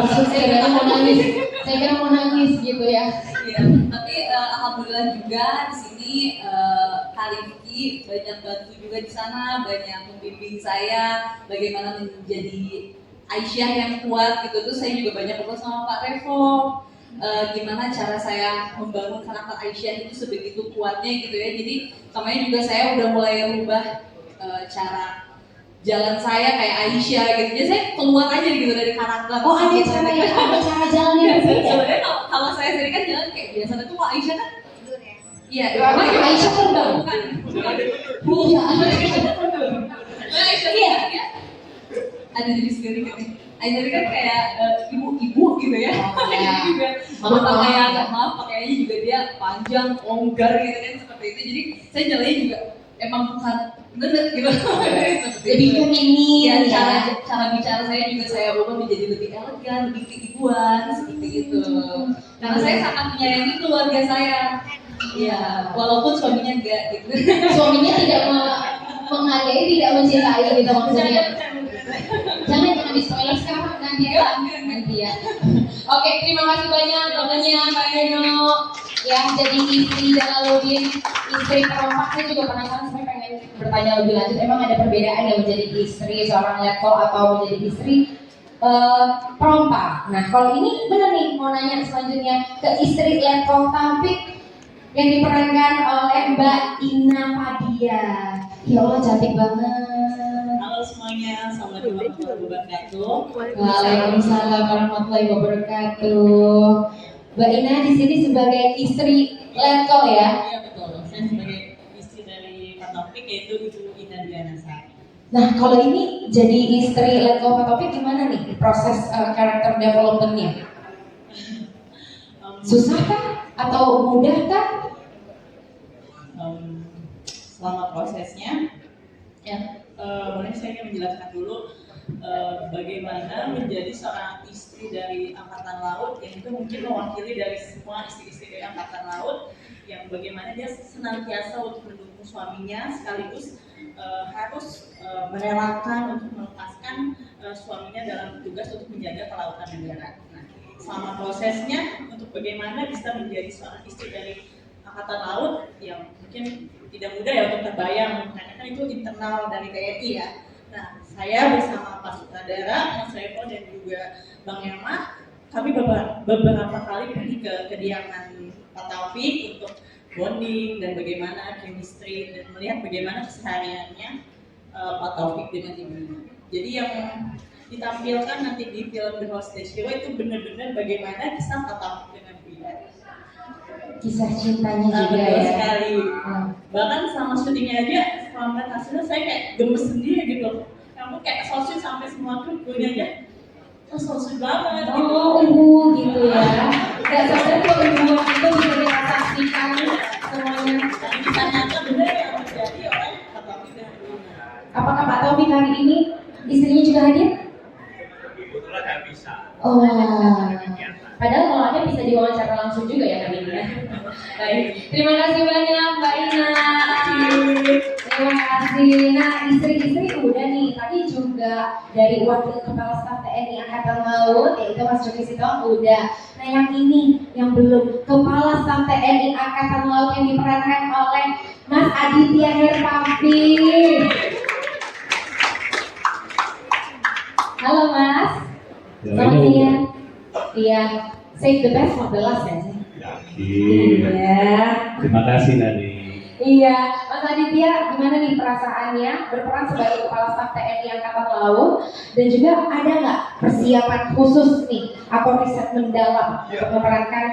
Saya kira mau nangis gitu ya. Iya, tapi alhamdulillah juga di sini Kak Rifki banyak bantu juga di sana, banyak membimbing saya bagaimana menjadi Aisyah yang kuat gitu. Terus saya juga banyak ngobrol sama Pak Revo. Gimana cara saya membangun karakter Aisyah itu sebegitu kuatnya gitu ya. Jadi makanya juga saya udah mulai rubah cara jalan saya kayak Aisyah gitu. Jadi saya keluar aja gitu dari karakter. Oh ada cara jalannya berbeda. Sebenarnya kalau saya sendiri kan jalan kayak biasa tuh, kok Aisyah kan iya, Aisyah terbang. Bukan. Iya. Aisyah iya. Ada diri sendiri kan. Aisyah kan kayak ibu-ibu gitu ya. Jadi juga pakaiannya juga dia panjang, longgar gitu kan seperti itu. Jadi saya jalannya juga emang bukan bener gitu. Lebih feminin ya, cara bicara saya juga saya ubah menjadi lebih elegan, lebih keibuan seperti itu. Karena saya sangat menyayangi keluarga saya. Ya, walaupun suaminya enggak gitu. Suaminya tidak menghargai, tidak mencintai gitu maksudnya. Jangan di spoiler sekarang nanti ya. Oke, terima kasih banyak temannya Mbak Neno. Ya, jadi istri Jalaluddin, istri perompak. Saya juga penasaran, saya pengen bertanya lebih lanjut. Emang ada perbedaan yang menjadi istri seorang letkol atau menjadi istri perompak? Nah, kalau ini benar nih, mau nanya selanjutnya ke istri letkol Taufik yang diperankan oleh Mbak Ina Fadia. Ya Allah, cantik banget. Halo semuanya, assalamualaikum warahmatullahi wabarakatuh. Waalaikumsalam warahmatullahi wabarakatuh. Mbak Ina di sini sebagai istri letkol ya? Iya betul, saya sebagai istri dari Pak Taufik yaitu Ibu Ina Dianasa. Nah kalau ini jadi istri letkol Pak Taufik gimana nih proses karakter development-nya? Susah kah? Atau mudah kah? Selama prosesnya, ya boleh saya ingin menjelaskan dulu bagaimana menjadi seorang istri dari Angkatan Laut yang itu mungkin mewakili dari semua istri-istri dari Angkatan Laut yang bagaimana dia senantiasa untuk mendukung suaminya sekaligus harus merelakan untuk melepaskan suaminya dalam tugas untuk menjaga kelautan negara. Nah, sama prosesnya untuk bagaimana bisa menjadi seorang istri dari Angkatan Laut yang mungkin tidak mudah ya untuk terbayang, karena kan itu internal dari TNI ya. Nah, saya bersama Pak Sutradara, Mas Revo dan juga Bang Yama, kami beberapa kali pergi ke kediaman Pak Taufik untuk bonding dan bagaimana chemistry dan melihat bagaimana kesehariannya Pak Taufik dengan ibunya. Jadi yang ditampilkan nanti di film The Hostage Hero itu benar-benar bagaimana kisah Pak Taufik dengan Bunda. Kisah cintanya juga Betul ya. sekali. Bahkan sama syutingnya aja, selama hasilnya saya kayak gemes sendiri gitu. Kamu kayak sosis sampai semua krunya aja. Oh, sosis banget gitu. Oh, ibu gitu ya. Gak sadar kalau ibu itu bisa kita saksikan semuanya. Bisa nyata benar yang terjadi oleh Pak Taufik dengan Bunda. Apakah Pak Taufik hari ini istrinya juga hadir? Kebetulan nggak bisa. Oh, padahal kalau ada bisa diwawancara langsung juga ya hari ini ya. Baik, terima kasih banyak Mbak Ina. Terima kasih. Nah, istri-istri udah nih, tadi juga dari Wakil Kepala Staf TNI Angkatan Laut, yaitu Mas Joki Sitong udah. Nah, yang ini yang belum, Kepala Staf TNI Angkatan Laut yang diperankan oleh Mas Aditya Herpavi. Halo Mas. Selamat siang. Iya, save the best for the last ya sih. Iya. Terima kasih Nani. Iya, Mas Aditya, gimana nih perasaannya berperan sebagai Kepala Staf TNI Angkatan Laut dan juga ada nggak persiapan khusus nih atau riset mendalam untuk memerankan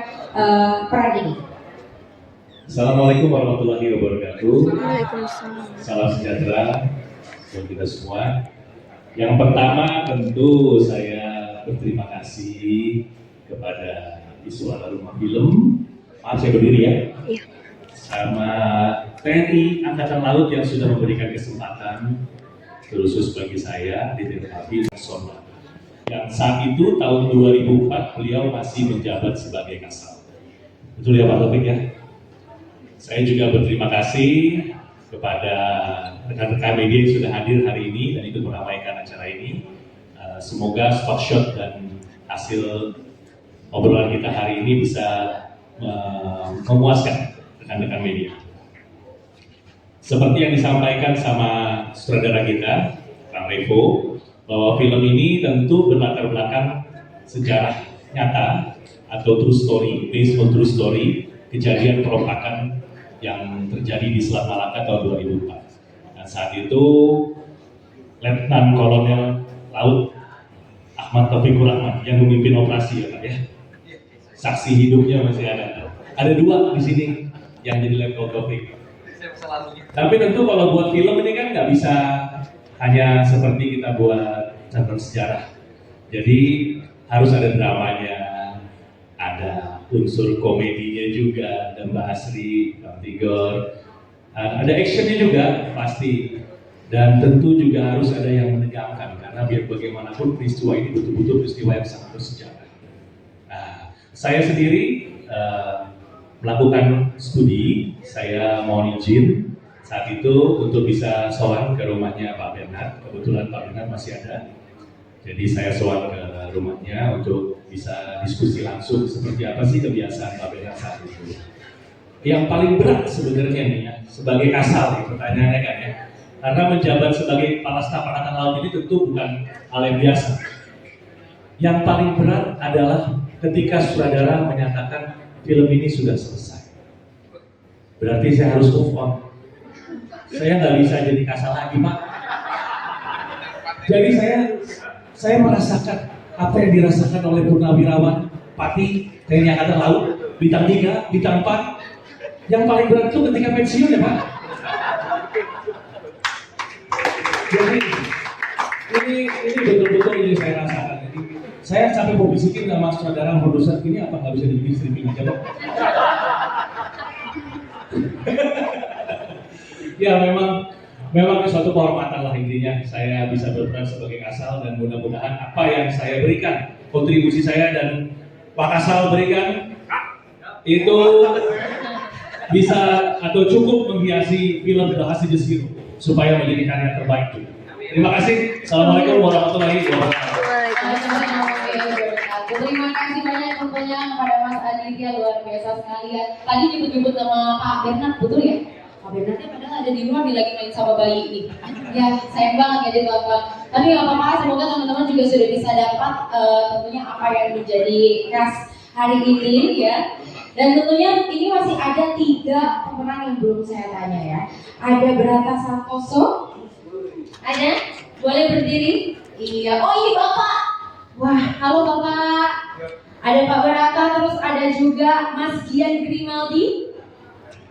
peran ini? Assalamualaikum warahmatullahi wabarakatuh. Waalaikumsalam. Salam sejahtera buat kita semua. Yang pertama tentu saya berterima kasih kepada Visual Rumah Film. Maaf saya berdiri ya. Iya. Sama TNI Angkatan Laut yang sudah memberikan kesempatan khusus bagi saya di Terpapi Sonda. Yang saat itu tahun 2004 beliau masih menjabat sebagai Kasal. Betul ya Pak Taufik ya? Saya juga berterima kasih kepada rekan-rekan media yang sudah hadir hari ini dan ikut meramaikan acara ini. Semoga spot shot dan hasil obrolan kita hari ini bisa memuaskan rekan-rekan media. Seperti yang disampaikan sama sutradara kita, Kang Revo, bahwa film ini tentu berlatar belakang sejarah nyata atau true story, based on true story, kejadian perompakan yang terjadi di Selat Malaka tahun 2004. Dan saat itu Letnan Kolonel Laut Ahmad Taufikur Rahman yang memimpin operasi ya Pak ya. Saksi hidupnya masih ada. Ada dua di sini yang jadi Letnan Taufik. Tapi tentu kalau buat film ini kan nggak bisa hanya seperti kita buat catatan sejarah. Jadi harus ada dramanya, ada unsur komedinya juga, ada Mbak Asri, Bang Tigor, ada actionnya juga pasti. Dan tentu juga harus ada yang menegangkan karena biar bagaimanapun peristiwa ini betul-betul peristiwa yang sangat bersejarah. Nah, saya sendiri melakukan studi, saya mohon izin saat itu untuk bisa sowan ke rumahnya Pak Bernard. Kebetulan Pak Bernard masih ada, jadi saya sowan ke rumahnya untuk bisa diskusi langsung seperti apa sih kebiasaan Pak Bernard saat itu. Yang paling berat sebenarnya nih ya, sebagai Kasal pertanyaannya kan ya. Karena menjabat sebagai Kepala Staf Angkatan Laut ini tentu bukan hal yang biasa. Yang paling berat adalah ketika sutradara menyatakan film ini sudah selesai. Berarti saya harus move on. Saya nggak bisa jadi Kasal lagi, Pak. Jadi saya merasakan apa yang dirasakan oleh Purnawirawan Pati TNI Angkatan Laut bintang 3, bintang 4. Yang paling berat itu ketika pensiun ya Pak. Jadi ini betul-betul ini saya rasakan. Jadi, saya sampai mau bisikin sama saudara produser ini apa nggak bisa dibikin stripping aja Pak? Ya memang suatu kehormatan lah intinya saya bisa berperan sebagai Kasal dan mudah-mudahan apa yang saya berikan, kontribusi saya dan Pak Kasal berikan itu bisa atau cukup menghiasi film The Hostage Hero supaya menjadi karya terbaik juga. Terima kasih. Assalamualaikum warahmatullahi wabarakatuh. Terima kasih banyak banyak kepada Mas Aditya, luar biasa sekali ya. Tadi nyebut-nyebut nama Pak Bernard, betul ya? Pak Bernardnya padahal ada di luar, dia lagi main sama bayi nih. Ya, sayang banget ya ditelepon. Tapi nggak apa-apa, semoga teman-teman juga sudah bisa dapat tentunya apa yang menjadi khas hari ini ya. Dan tentunya ini masih ada 3 pemenang yang belum saya tanya ya. Ada Brata Santoso, ada? Boleh berdiri? Iya, oh iya Bapak. Wah, halo Bapak. Ada Pak Brata, terus ada juga Mas Gian Grimaldi.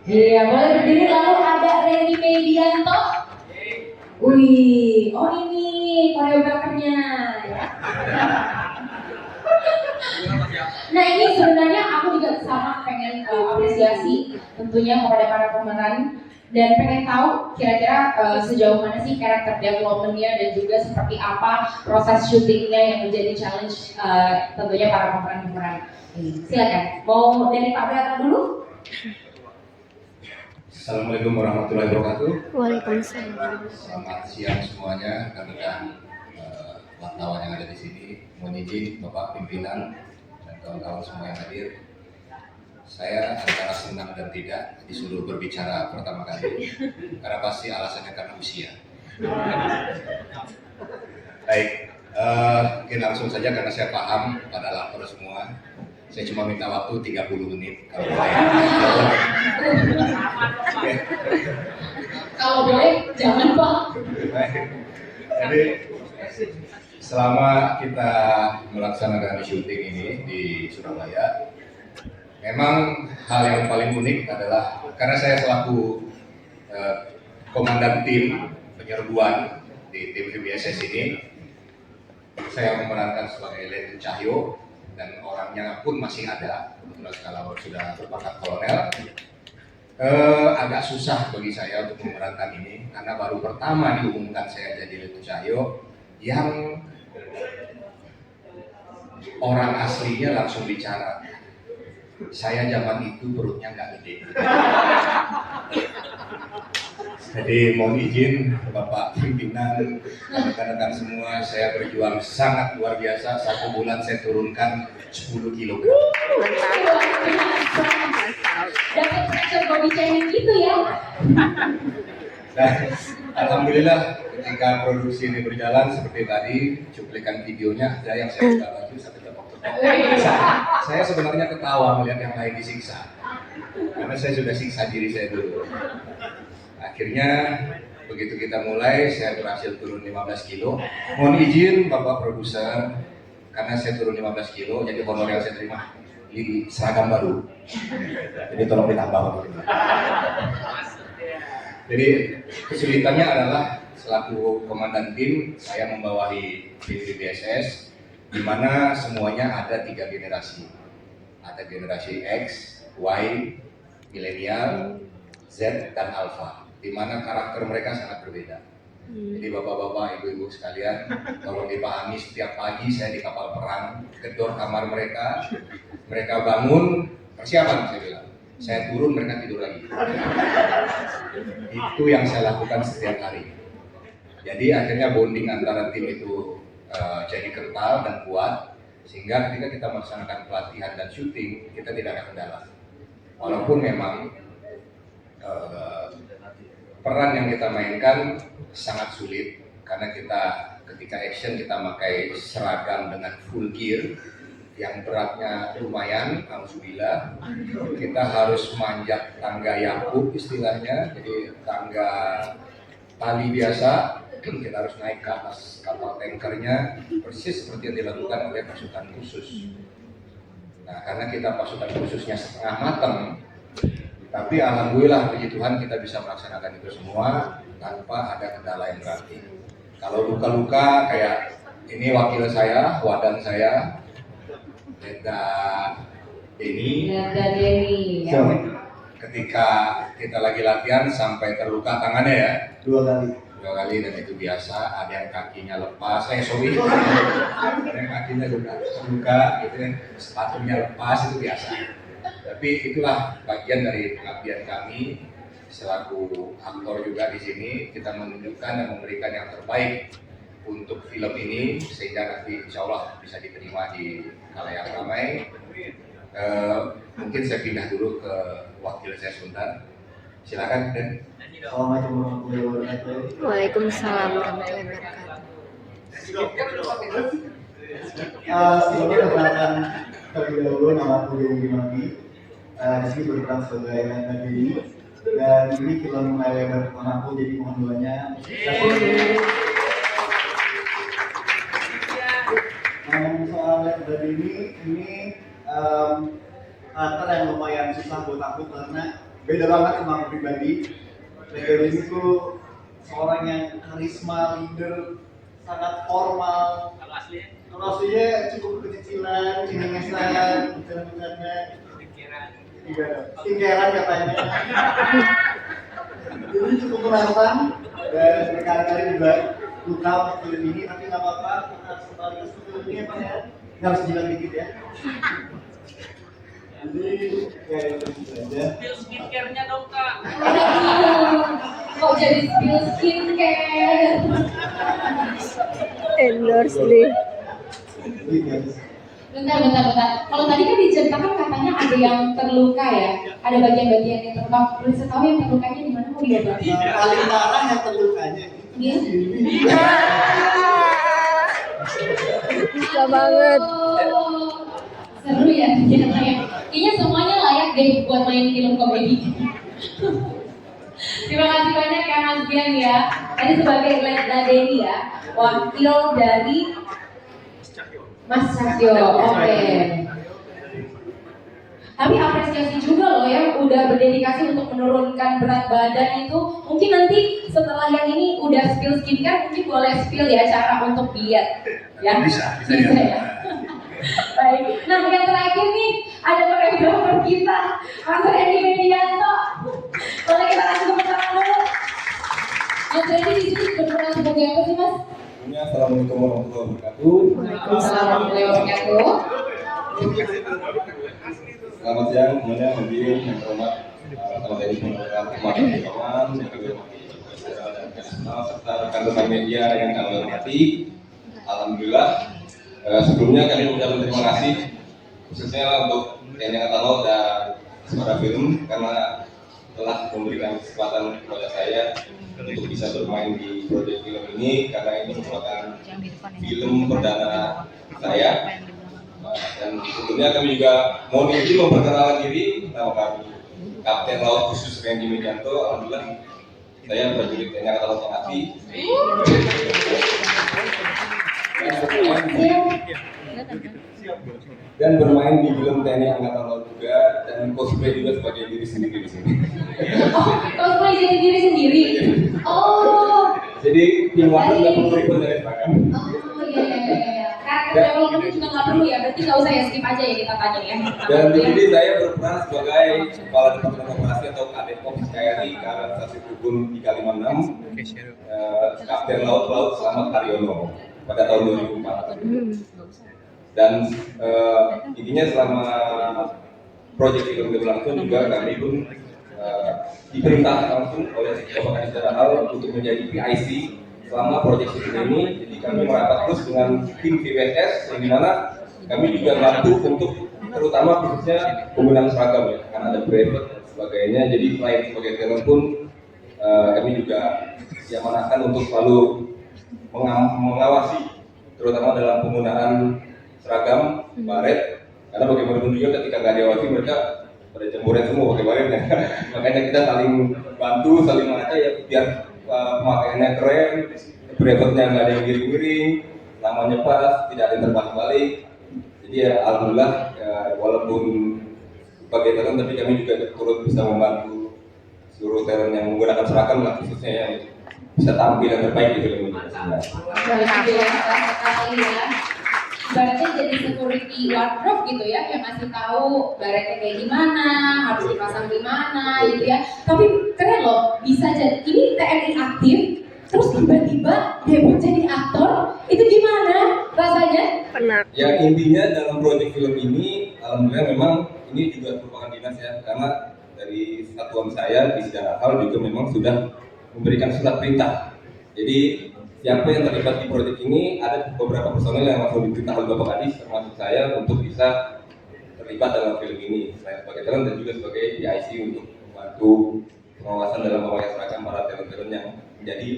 Iya, boleh berdiri. Lalu ada Reni Medianto. Wih, oh ini koreografernya ya. Nah ini sebenarnya aku juga sama pengen apresiasi tentunya kepada para pemeran dan pengen tahu kira-kira sejauh mana sih karakter development-nya dan juga seperti apa proses syutingnya yang menjadi challenge tentunya para pemeran-pemeran ini. Silakan, mau dari Pak Brata dulu? Assalamualaikum warahmatullahi wabarakatuh. Waalaikumsalam. Selamat siang semuanya, rekan-rekan wartawan yang ada di sini. Mohon izin Bapak pimpinan dan kawan-kawan semua yang hadir. Saya antara senang dan tidak disuruh berbicara pertama kali, karena pasti alasannya karena usia. Baik, mungkin langsung saja karena saya paham pada lapor semua. Saya cuma minta waktu 30 menit kalau boleh. Kalau boleh, jangan Pak. Jadi selama kita melaksanakan syuting ini di Surabaya, memang hal yang paling unik adalah karena saya selaku komandan tim penyerbuan di tim VBSS ini, saya memerankan sebagai Letnan Cahyo dan orangnya pun masih ada, kebetulan kalau sudah berpangkat kolonel. Agak susah bagi saya untuk memerankan ini karena baru pertama diumumkan saya jadi Letnan Cahyo yang orang aslinya langsung bicara. Saya zaman itu perutnya nggak gede. Jadi mohon izin Bapak pimpinan dan rekan-rekan semua, saya berjuang sangat luar biasa. 1 bulan saya turunkan 10 kg. Dapat pressure body shaming gitu ya. Dan alhamdulillah ketika produksi ini berjalan seperti tadi cuplikan videonya ada yang saya buka baju sampai tepok-tepok. Saya sebenarnya ketawa melihat yang lain disiksa karena saya sudah siksa diri saya dulu. Akhirnya begitu kita mulai saya berhasil turun 15 kilo. Mohon izin Bapak produser, karena saya turun 15 kilo jadi honor yang saya terima di seragam baru. Jadi tolong ditambah Bapak. Jadi kesulitannya adalah selaku komandan tim, saya membawahi tim VBSS di mana semuanya ada 3 generasi. Ada generasi X, Y, milenial, Z, dan Alpha, di mana karakter mereka sangat berbeda. Jadi bapak-bapak, ibu-ibu sekalian, tolong dipahami, setiap pagi saya di kapal perang, gedor kamar mereka, mereka bangun, persiapan saya bilang. Saya turun, mereka tidur lagi. Itu yang saya lakukan setiap hari. Jadi akhirnya bonding antara tim itu jadi kental dan kuat, sehingga ketika kita melaksanakan pelatihan dan syuting, kita tidak ada kendala. Walaupun memang peran yang kita mainkan sangat sulit, karena kita ketika action kita pakai seragam dengan full gear, yang beratnya lumayan, alhamdulillah. Kita harus manjat tangga Yakub istilahnya, jadi tangga tali biasa. Kita harus naik ke atas kapal tankernya, persis seperti yang dilakukan oleh pasukan khusus. Nah, karena kita pasukan khususnya setengah matang, tapi alhamdulillah puji Tuhan kita bisa melaksanakan itu semua tanpa ada kendala yang berarti. Kalau luka-luka kayak ini wakil saya, wadan saya, Letnan Denny. Ya. Ketika kita lagi latihan sampai terluka tangannya ya. 2 kali dan itu biasa. Ada yang kakinya lepas, ada yang kakinya juga terluka, gitu kan, sepatunya lepas, itu biasa. Tapi itulah bagian dari pengabdian kami selaku aktor juga di sini. Kita menunjukkan dan memberikan yang terbaik untuk film ini sehingga nanti insya Allah bisa diterima di khalayak ramai Mungkin saya pindah dulu ke wakil saya sebentar. Silakan, Den. Assalamualaikum warahmatullahi wabarakatuh. Waalaikumsalam warahmatullahi wabarakatuh. Sebelumnya perkenalkan terlebih dahulu, nama aku Dewi Mami. Di sini berperan sebagai Lenda Dini. Dan ini film layar pertama aku, jadi mohon doanya. Ngomong soal Lenda Dini, ini karakter yang lumayan susah buat aku karena beda banget sama aku pribadi. Lenda Dini tuh seorang yang karisma, leader, sangat formal. Kalau aslinya cukup kecicilan, cengengesan, bercanda-bercanda, skincarean katanya. Jadi cukup menantang dan berkali-kali juga luka untuk film ini, tapi nggak apa-apa, kita harus kembali ke film ini apa ya? Ini harus jilat dikit ya. Jadi ya itu aja. Spill skincare-nya dong Kak. Kok jadi spill skincare? Endorse deh. Bentar. Kalau tadi kan diceritakan katanya ada yang terluka ya, ada bagian-bagian yang terluka. Boleh saya tahu yang terlukanya di mana, mau diobati? Paling parah yang terlukanya. Iya. Bisa banget. Seru ya, kayaknya semuanya layak deh buat main film komedi. Terima kasih banyak ya Mas Bian ya. Tadi sebagai Lenda Deni ya, wakil dari Mas Cahyo. Oke. Tapi apresiasi juga loh yang udah berdedikasi untuk menurunkan berat badan itu. Mungkin nanti setelah yang ini udah spill skincare, mungkin boleh spill ya cara untuk diet. Ya? Bisa ya. Baik. Nah yang terakhir nih ada koreografer kita, Mas Randy Medianto. Boleh kita kasih tepuk tangan dulu. Mas Randy di sini berperan sebagai apa sih Mas? Assalamualaikum warahmatullahi wabarakatuh. Waalaikumsalam warahmatullahi wabarakatuh. Selamat siang semuanya, hadirin yang terhormat. Selamat dari pemerintah kawan, serta rekan-rekan media yang kami hormati. Alhamdulillah, sebelumnya kami ucapkan terima kasih khususnya untuk TNI Angkatan Laut dan Suara Film karena telah memberikan kesempatan kepada saya untuk bisa bermain di proyek film ini, karena ini merupakan film perdana saya. Dan tentunya kami juga mohon izin memperkenalkan diri, nama kami Kapten Laut Khusus Randy Medianto. Alhamdulillah saya prajurit TNI Angkatan Laut Tengah. Dan bermain di film TNI Angkatan Laut juga, dan cosplay juga sebagai diri sendiri di sini. Oh, cosplay jadi diri sendiri. Oh. Jadi tim wakil nggak perlu ikut dari belakang. Oh iya. Karena development juga nggak perlu ya, berarti nggak usah ya, skip aja ya kita tanya ya. Dan di sini saya berperan sebagai Kepala Departemen Operasi atau Kadepok KRI Karan Stasi Kubun 356, Kapten Laut Selamat Haryono pada tahun 2004. Dan intinya selama proyek film berlangsung juga kami pun diperintah langsung oleh Bapak Kadis Daral untuk menjadi PIC selama proyek film ini. Jadi kami merapat terus dengan tim VWS yang dimana kami juga bantu untuk terutama khususnya penggunaan seragam ya, karena ada private dan sebagainya. Jadi selain sebagai talent pun kami juga diamanahkan untuk selalu mengawasi terutama dalam penggunaan seragam, baret, karena bagaimanapun juga ketika nggak diawasi mereka pada jemburan semua pakai baretnya. Makanya kita saling bantu, saling mengaca ya biar pemakaiannya keren, brevetnya nggak ada yang miring-miring, namanya pas, tidak ada yang terbalik-balik. Jadi ya alhamdulillah ya, walaupun sebagai talent tapi kami juga turut bisa membantu seluruh talent yang menggunakan seragam lah, khususnya yang bisa tampil yang terbaik di film ini. Baretnya jadi security wardrobe gitu ya, yang ngasih tahu baretnya kayak gimana, harus dipasang di mana gitu ya. Tapi keren loh, bisa jadi ini TNI aktif, terus tiba-tiba debut jadi aktor, itu gimana rasanya? Benar. Ya intinya dalam proyek film ini, alhamdulillah memang ini juga merupakan dinas ya, karena dari satuan saya di Sejarah Hal juga memang sudah memberikan surat perintah. Jadi siapa yang terlibat di proyek ini, ada beberapa personel yang langsung diperintah oleh Bapak Kadis termasuk saya untuk bisa terlibat dalam film ini, selain sebagai talent dan juga sebagai PIC untuk membantu pengawasan dalam pemakaian seragam para talent-talent yang menjadi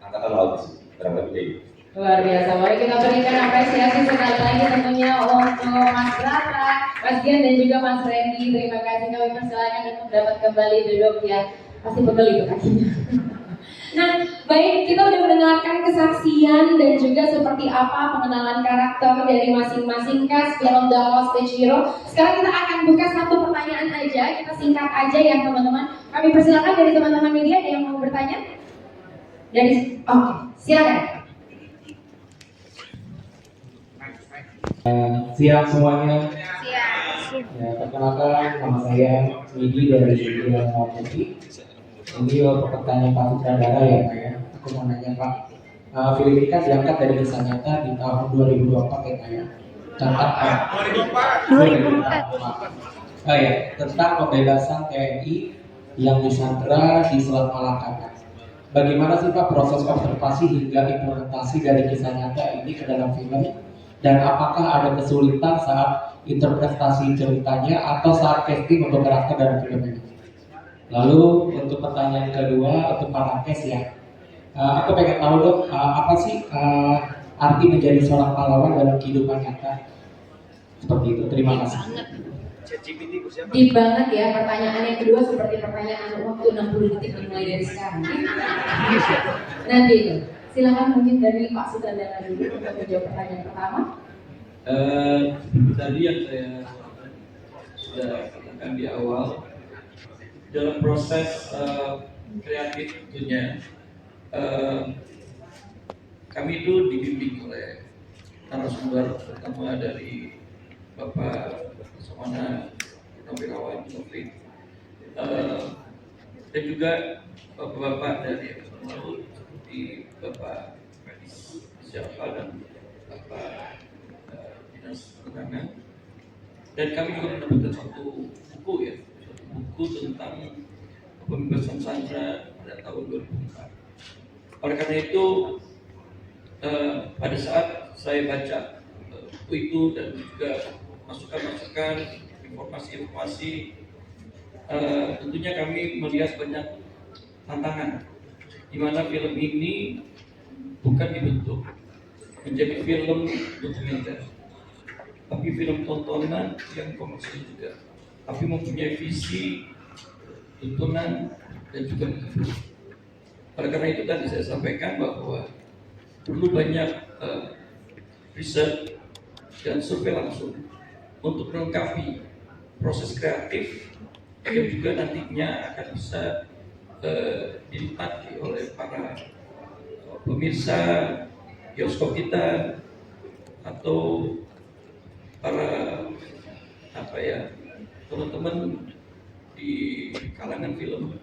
angkatan laut. Kurang lebih kayak gitu. Luar biasa, boleh kita berikan apresiasi sekali lagi tentunya untuk Mas Rata, Mas Dian dan juga Mas Randy. Terima kasih, kami persilakan untuk dapat kembali duduk ya. Pasti pegel itu kakinya. Nah, baik, kita udah mendengarkan kesaksian dan juga seperti apa pengenalan karakter dari masing-masing cast film The Hostage Hero. Sekarang kita akan buka satu pertanyaan aja, kita singkat aja ya teman-teman. Kami persilakan dari teman-teman media, ada yang mau bertanya? Oke, silakan. Siang semuanya. Ya, perkenalkan nama saya Widi dari Studio Motopi. Ini pertanyaan Pak Sutradara ya Pak ya. Aku mau nanya Pak, film ini kan diangkat dari kisah nyata di tahun 2024 ya Pak ya. Tentang 2004. Oh ya, tentang pembebasan TNI yang disandra di Selat Malaka. Bagaimana sih Pak proses observasi hingga implementasi dari kisah nyata ini ke dalam film? Dan apakah ada kesulitan saat interpretasi ceritanya atau saat casting untuk karakter dalam film ini? Lalu untuk pertanyaan kedua untuk para cast ya, aku pengen tahu dong apa sih arti menjadi seorang pahlawan dalam kehidupan nyata? Seperti itu. Terima kasih. Deep banget ya, pertanyaan yang kedua seperti pertanyaan waktu 60 detik dimulai dari sekarang. Nanti itu. Silakan mungkin dari Pak Sutradara dulu untuk menjawab pertanyaan pertama. Tadi yang saya sudah katakan di awal, dalam proses kreatif tentunya kami itu dibimbing oleh narasumber pertama dari Bapak Laksamana Purnawirawan Taufik dan juga bapak-bapak dari laut seperti Bapak Kadis Syafal dan Bapak Dinas Perdagangan, dan kami juga mendapatkan satu buku ya, satu buku tentang pembebasan sandera pada tahun 2004. Oleh karena itu pada saat saya baca buku itu dan juga masukan-masukan informasi-informasi, tentunya kami melihat banyak tantangan di mana film ini bukan dibentuk menjadi film dokumenter, tapi film tontonan yang komersial juga, tapi mempunyai visi, tuntunan dan juga menghibur. Oleh karena itu tadi saya sampaikan bahwa perlu banyak riset dan survei langsung untuk melengkapi proses kreatif yang juga nantinya akan bisa dinikmati oleh para pemirsa bioskop kita atau para teman-teman di kalangan film,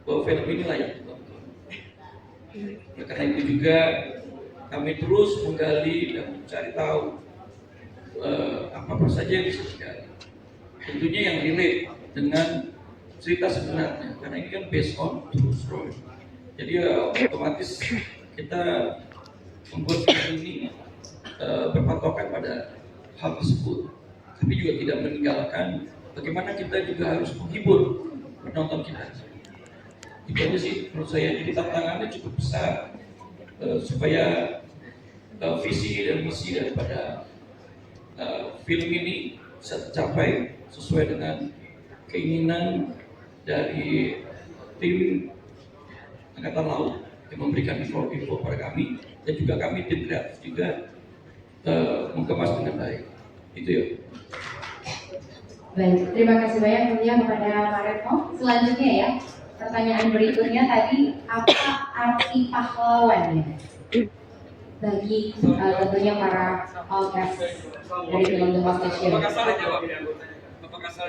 bahwa film ini layak ditonton. Nah, karena itu juga kami terus menggali dan mencari tahu apa saja yang bisa digali. Tentunya yang relate dengan cerita sebenarnya, karena ini kan based on true story. Jadi otomatis kita membuat film ini berpatokan pada hal tersebut, tapi juga tidak meninggalkan bagaimana kita juga harus menghibur penonton kita. Itu aja sih menurut saya. Jadi tantangannya cukup besar supaya visi dan misi daripada film ini bisa tercapai sesuai dengan keinginan dari tim Angkatan Laut yang memberikan info pada kami, dan juga kami tim kreatif juga mengemas dengan baik. Itu ya. Baik, terima kasih banyak tentunya kepada Pak Retno. Selanjutnya ya, pertanyaan berikutnya tadi, apa arti pahlawan ya bagi tentunya para cast dari film The Hostage Hero? Bapak Kasal,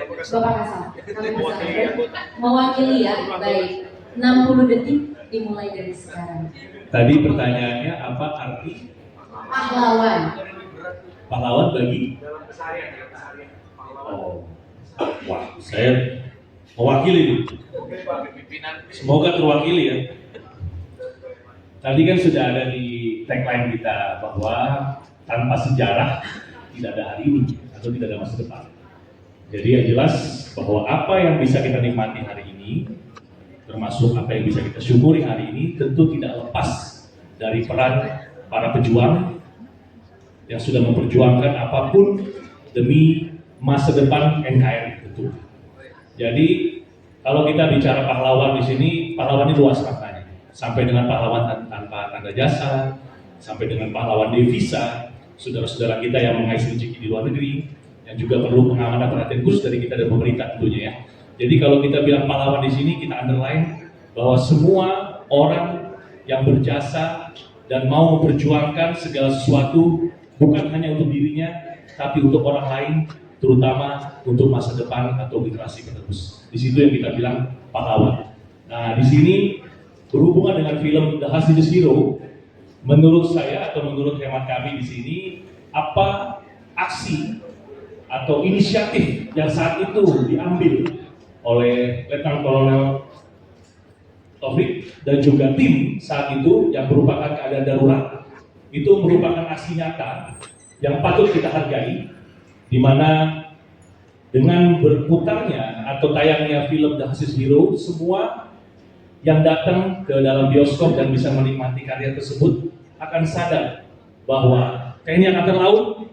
kami persilakan mewakili ya. Baik, 60 detik dimulai dari sekarang. Tadi pertanyaannya apa arti pahlawan? Pahlawan bagi? Oh, wah, saya mewakili. Semoga terwakili ya. Tadi kan sudah ada di tagline kita bahwa tanpa sejarah tidak ada hari ini atau tidak ada masa depan. Jadi yang jelas bahwa apa yang bisa kita nikmati hari ini, termasuk apa yang bisa kita syukuri hari ini, tentu tidak lepas dari peran para pejuang yang sudah memperjuangkan apapun demi masa depan NKRI tentu. Jadi kalau kita bicara pahlawan di sini, pahlawan ini luas maknanya. Sampai dengan pahlawan tanpa tanda jasa, sampai dengan pahlawan devisa, saudara-saudara kita yang mengais rezeki di luar negeri, yang juga perlu pengamanan perhatian khusus dari kita dan pemerintah tentunya ya. Jadi kalau kita bilang pahlawan di sini, kita underline bahwa semua orang yang berjasa dan mau memperjuangkan segala sesuatu bukan hanya untuk dirinya, tapi untuk orang lain, terutama untuk masa depan atau generasi penerus. Di situ yang kita bilang pahlawan. Nah, di sini berhubungan dengan film The Hustlers Hero, menurut saya atau menurut hemat kami di sini, apa aksi atau inisiatif yang saat itu diambil oleh Letnan Kolonel Taufik dan juga tim saat itu yang merupakan keadaan darurat, itu merupakan aksi nyata yang patut kita hargai, di mana dengan berputarnya atau tayangnya film The Hustlers Hero, semua yang datang ke dalam bioskop dan bisa menikmati karya tersebut akan sadar bahwa TNI Angkatan Laut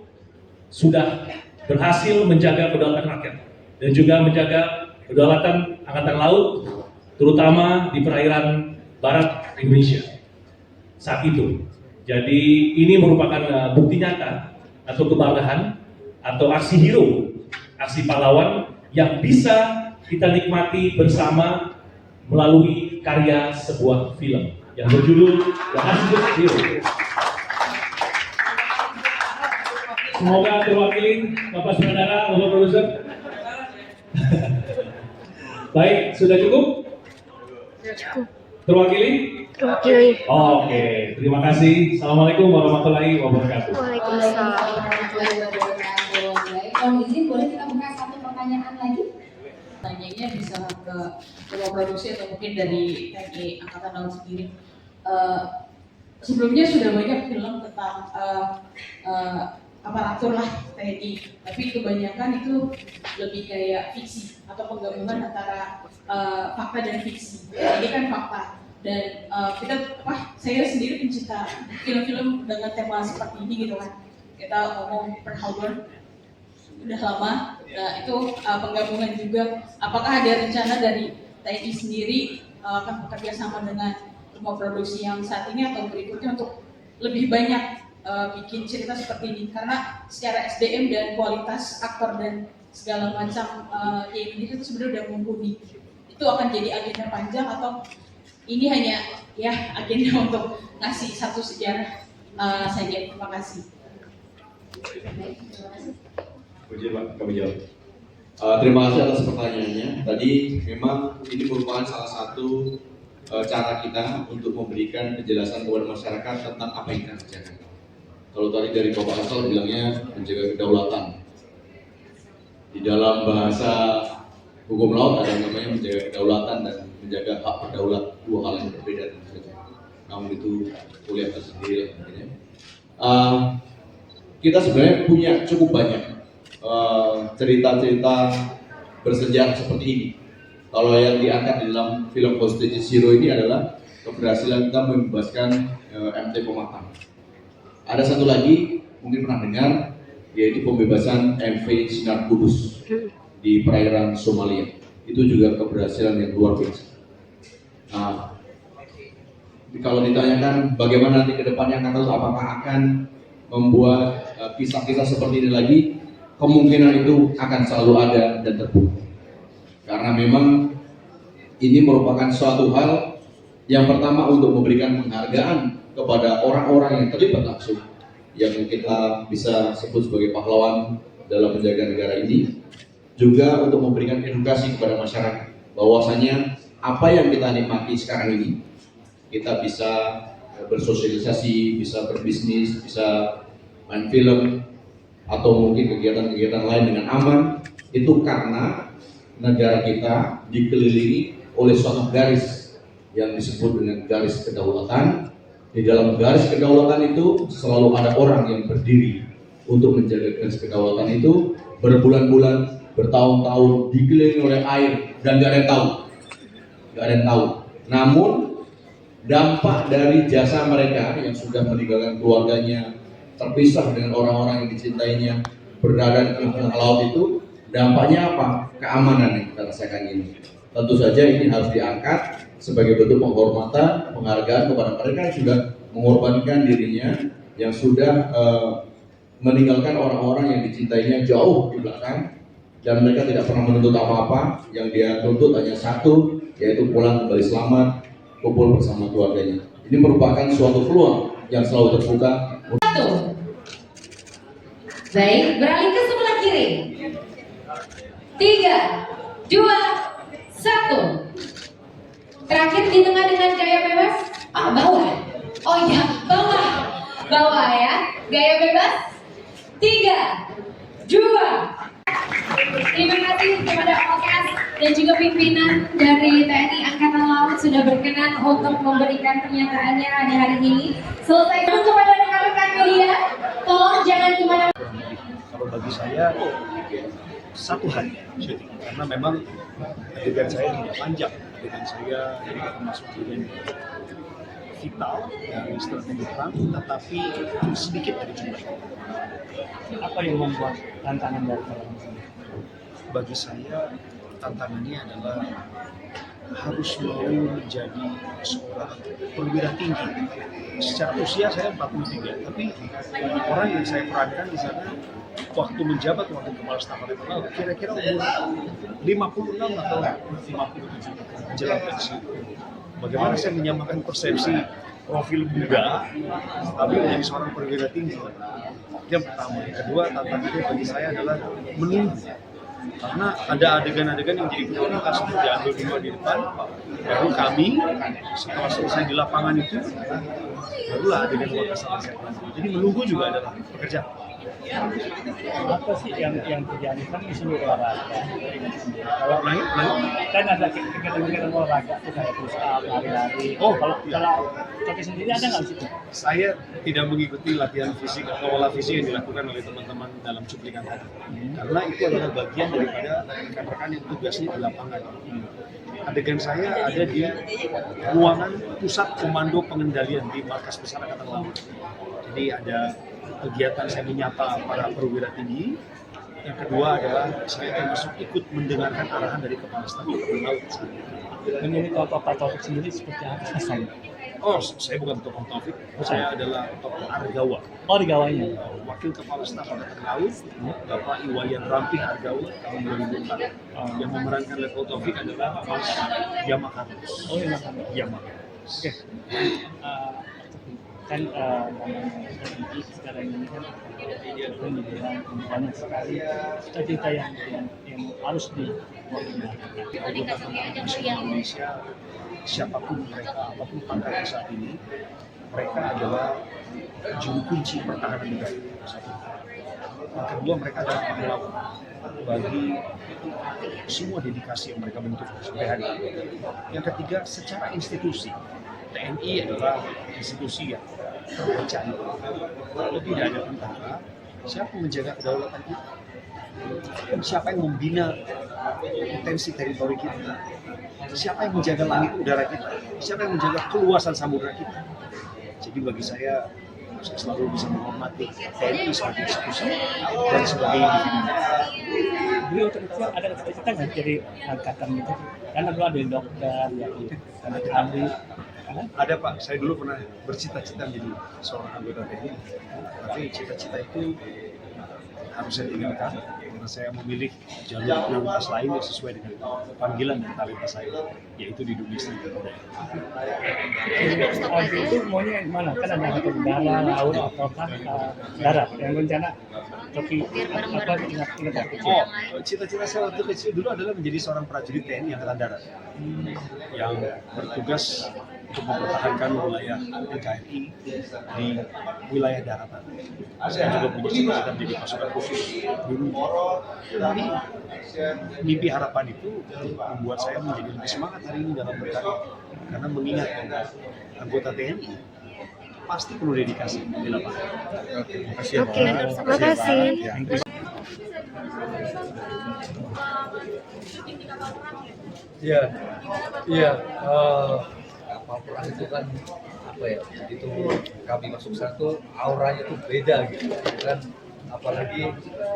sudah berhasil menjaga kedaulatan rakyat dan juga menjaga kedaulatan Angkatan Laut, terutama di perairan barat Indonesia saat itu. Jadi ini merupakan bukti nyata atau kebanggaan atau aksi hero, aksi pahlawan yang bisa kita nikmati bersama melalui karya sebuah film yang berjudul The Hustlers Hero. Semoga terwakili Bapak Saudara, Bapak Produser. Baik, sudah cukup? Cukup. Terwakili? Terwakili. Oke, terima kasih. Assalamualaikum warahmatullahi wabarakatuh. Waalaikumsalam. Kalau izin boleh kita buka satu pertanyaan lagi? Tanyanya bisa ke Bapak Produksi atau mungkin dari TNI Angkatan Laut sendiri. Sebelumnya sudah banyak film tentang aparatur lah TNI, tapi kebanyakan itu lebih kayak fiksi atau penggabungan antara fakta dan fiksi. Ini kan fakta dan saya sendiri pencinta film-film dengan tema seperti ini gitu kan. Kita ngomong Pearl Harbor udah lama, nah itu penggabungan juga. Apakah ada rencana dari TNI sendiri akan bekerja sama dengan rumah produksi yang saat ini atau berikutnya untuk lebih banyak bikin cerita seperti ini, karena secara SDM dan kualitas aktor dan segala macam ini itu sebenarnya udah mumpuni. Itu akan jadi agenda panjang atau ini hanya ya agenda untuk ngasih satu sejarah saja? Terima kasih. Kami jawab. Terima kasih atas pertanyaannya. Tadi memang ini merupakan salah satu cara kita untuk memberikan kejelasan kepada masyarakat tentang apa yang kita kerjakan. Kalau tadi dari Bapak Asal bilangnya menjaga kedaulatan. Di dalam bahasa hukum laut ada yang namanya menjaga kedaulatan dan menjaga hak berdaulat, dua hal yang berbeda tentu saja. Namun itu kuliah tersendiri lah. Kita sebenarnya punya cukup banyak cerita-cerita bersejarah seperti ini. Kalau yang diangkat di dalam film Hostage Zero ini adalah keberhasilan kita membebaskan MT Pematang. Ada satu lagi mungkin pernah dengar, yaitu pembebasan MV Sinar Kudus di perairan Somalia. Itu juga keberhasilan yang luar biasa. Nah, kalau ditanyakan bagaimana nanti ke depannya apakah akan membuat kisah-kisah seperti ini lagi, kemungkinan itu akan selalu ada dan terbuka. Karena memang ini merupakan suatu hal yang pertama untuk memberikan penghargaan kepada orang-orang yang terlibat langsung, yang kita bisa sebut sebagai pahlawan dalam menjaga negara ini, juga untuk memberikan edukasi kepada masyarakat bahwasanya apa yang kita nikmati sekarang ini, kita bisa bersosialisasi, bisa berbisnis, bisa main film, atau mungkin kegiatan-kegiatan lain dengan aman, itu karena negara kita dikelilingi oleh suatu garis yang disebut dengan garis kedaulatan. Di dalam garis kedaulatan itu selalu ada orang yang berdiri untuk menjaga garis kedaulatan itu berbulan-bulan, bertahun-tahun dikelilingi oleh air dan gak ada yang tahu. Namun dampak dari jasa mereka yang sudah meninggalkan keluarganya, terpisah dengan orang-orang yang dicintainya, berada di tengah laut itu, dampaknya apa? Keamanan yang kita rasakan ini. Tentu saja ini harus diangkat sebagai bentuk penghormatan, penghargaan kepada mereka yang sudah mengorbankan dirinya, yang sudah meninggalkan orang-orang yang dicintainya jauh di belakang, dan mereka tidak pernah menuntut apa-apa. Yang dia tuntut hanya satu, yaitu pulang kembali selamat, kumpul bersama keluarganya. Ini merupakan suatu peluang yang selalu terbuka. Baik, beralih ke sebelah kiri. 3, 2, 1. Terakhir di tengah dengan gaya bebas. Bawah. Oh iya, bawah. Bawah ya. Gaya bebas. 3, 2. Terima kasih kepada OKAS dan juga pimpinan dari TNI Angkatan Laut sudah berkenan untuk memberikan pernyataannya di hari ini. Selesai dulu kepada rekan-rekan media, tolong jangan kemana. Kalau bagi saya satu hari syuting, karena memang adegan saya tidak panjang, adegan saya ini termasuk adegan vital dari strategi perang, tetapi sedikit dari jumlahnya. Apa yang membuat tantangan dari film ini? Bagi saya tantangannya adalah harus mau menjadi seorang perwira tinggi. Secara usia saya 43, tapi orang yang saya perankan di sana waktu menjabat wakil kepala staf angkatan laut kira-kira umur 56 atau 57 menjelang pensiun. Bagaimana saya menyamakan persepsi profil muda tapi menjadi seorang perwira tinggi? Yang pertama. Yang kedua, tantangannya bagi saya adalah menunggu, karena ada adegan-adegan yang jadi prioritas untuk diambil dulu di depan, baru kami setelah selesai di lapangan itu barulah adegan lokasi saya pelajari. Jadi menunggu juga adalah pekerjaan. Apa sih yang terjadi kan di seluruh olahraga? Kalau kan ada kegiatan olahraga tuh kayak push up, lari-lari. Kalau Coki sendiri ada nggak sih? Saya tidak mengikuti latihan fisik atau olah fisik yang dilakukan oleh teman-teman dalam cuplikan tadi, karena itu adalah bagian daripada rekan-rekan yang tugasnya di lapangan. Adegan saya ada di ruangan pusat komando pengendalian di markas besar Angkatan Laut. Jadi ada kegiatan saya menyapa para perwira tinggi. Yang kedua adalah saya termasuk ikut mendengarkan arahan dari Kepala Staf Angkatan Laut. Menjadi tokoh Pak Taufik sendiri seperti apa rasanya? Oh, saya bukan tokoh Taufik, saya adalah tokoh Argawa. Oh, di gawainya. Wakil Kepala Staf Angkatan Laut, Bapak Iwayan Rampih Argawa tahun 2004. Yang memerankan level Taufik adalah Mas Yamakarus. Oh, Yamakarus. Oke. Kan namanya TNI sekarang ini kan banyak sekali cita-cita yang harus diwakili. Indonesia, siapapun mereka, apapun pangkatnya saat ini, mereka adalah juru kunci pertahanan negara. Yang kedua, mereka adalah pahlawan bagi semua dedikasi yang mereka bentuk sampai hari ini. Yang ketiga, secara institusi, TNI adalah institusi yang terpercaya. Kalau tidak ada tentara, siapa yang menjaga kedaulatan kita? Siapa yang membina potensi teritori kita? Siapa yang menjaga langit udara kita? Siapa yang menjaga keluasan samudera kita? Jadi bagi saya selalu bisa menghormati TNI sebagai institusi dan sebagai individu. Beliau terkecil ada cita-cita nggak jadi angkatan gitu? Karena dulu ada dokter, ya, ada ahli. Ada Pak, saya dulu pernah bercita-cita menjadi seorang anggota TNI, tapi cita-cita itu harus saya tinggalkan karena saya memilih jalur prioritas lain yang sesuai dengan panggilan dan talenta saya, yaitu di dunia seni dan budaya. Waktu itu maunya mana? Kan ada angkatan udara, laut, ataukah darat? Yang rencana Coki apa ingat kecil? Cita-cita saya waktu kecil dulu adalah menjadi seorang prajurit TNI Angkatan Darat yang bertugas untuk mempertahankan wilayah NKRI di wilayah daratan. Saya juga punya cita-cita menjadi pasukan khusus dulu. Tapi mimpi harapan itu membuat saya menjadi lebih semangat hari ini dalam berkarya. Karena mengingat bahwa anggota TNI pasti perlu dedikasi di lapangan. Oke, terima kasih. Iya, iya. Kapal perang itu kan apa ya? Itu kami masuk sana tuh auranya tuh beda gitu kan. Apalagi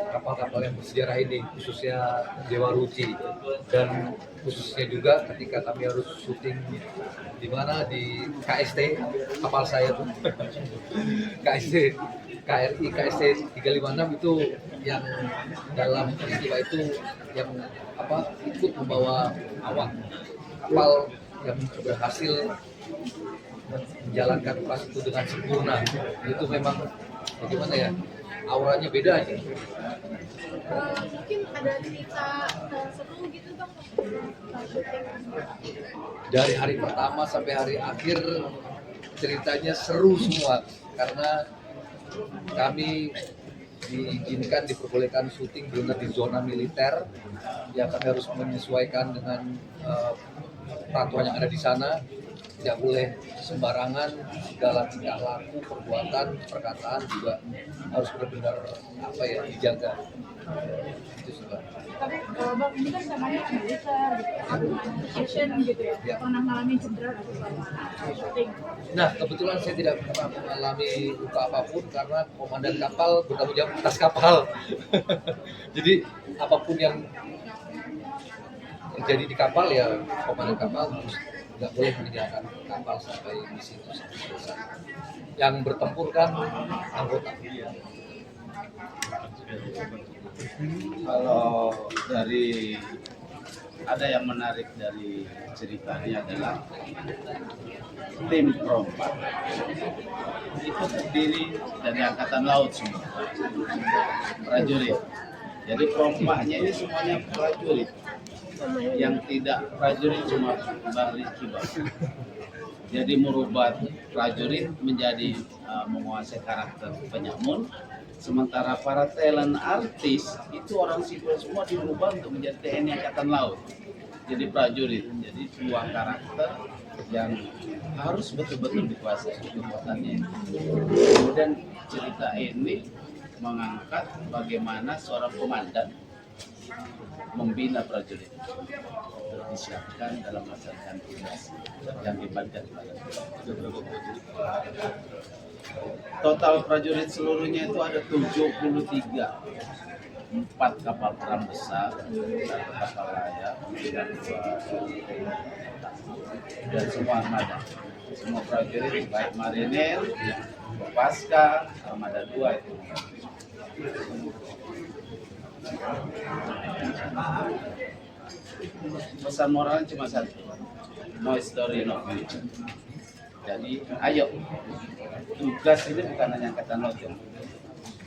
kapal-kapal yang bersejarah ini, khususnya Dewa Ruci, dan khususnya juga ketika kami harus syuting di mana di KST, kapal saya tuh KST KRI KST 356 itu yang dalam peristiwa itu yang apa ikut membawa awak kapal yang berhasil menjalankan operasi itu dengan sempurna. Itu memang bagaimana ya, auranya beda aja. Mungkin ada cerita seru gitu bang? Dari hari pertama sampai hari akhir ceritanya seru semua karena kami diperbolehkan syuting benar di zona militer. Ya kami harus menyesuaikan dengan peraturan yang ada di sana. Tidak boleh sembarangan, segala tingkah laku, perbuatan, perkataan juga harus benar-benar apa ya dijaga. Itu sebab. Tapi bang ini kan namanya militer gitu, action gitu ya. Pernah ngalamin cedera atau syuting? Nah kebetulan saya tidak pernah mengalami luka apapun karena komandan kapal bertanggung jawab atas kapal. Jadi apapun yang terjadi di kapal ya komandan kapal nggak boleh meninggalkan kapal sampai di situ selesai. Yang bertempur kan anggota. Kalau dari ada yang menarik dari cerita ini adalah tim perompak itu terdiri dari angkatan laut semua, prajurit. Jadi perompaknya ini semuanya prajurit. Yang tidak prajurit cuma Bang Rizky Bang. Jadi merubah prajurit menjadi menguasai karakter penyamun, sementara para talent artis itu orang sipil semua dirubah untuk menjadi TNI Angkatan Laut. Jadi prajurit, jadi dua karakter yang harus betul-betul dikuasai kekuatannya. Kemudian cerita ini mengangkat bagaimana seorang komandan membina prajurit untuk disiapkan dalam melaksanakan tugas yang dibagikan kepada total prajurit seluruhnya itu ada 73, 4 kapal perang besar, 1 kapal layar, dan semua armada. Semua prajurit baik marinir, Kopaska, armada 2 itu. Pesan moral cuma satu, no story no future. Jadi ayo, tugas ini bukan hanya angkatan laut,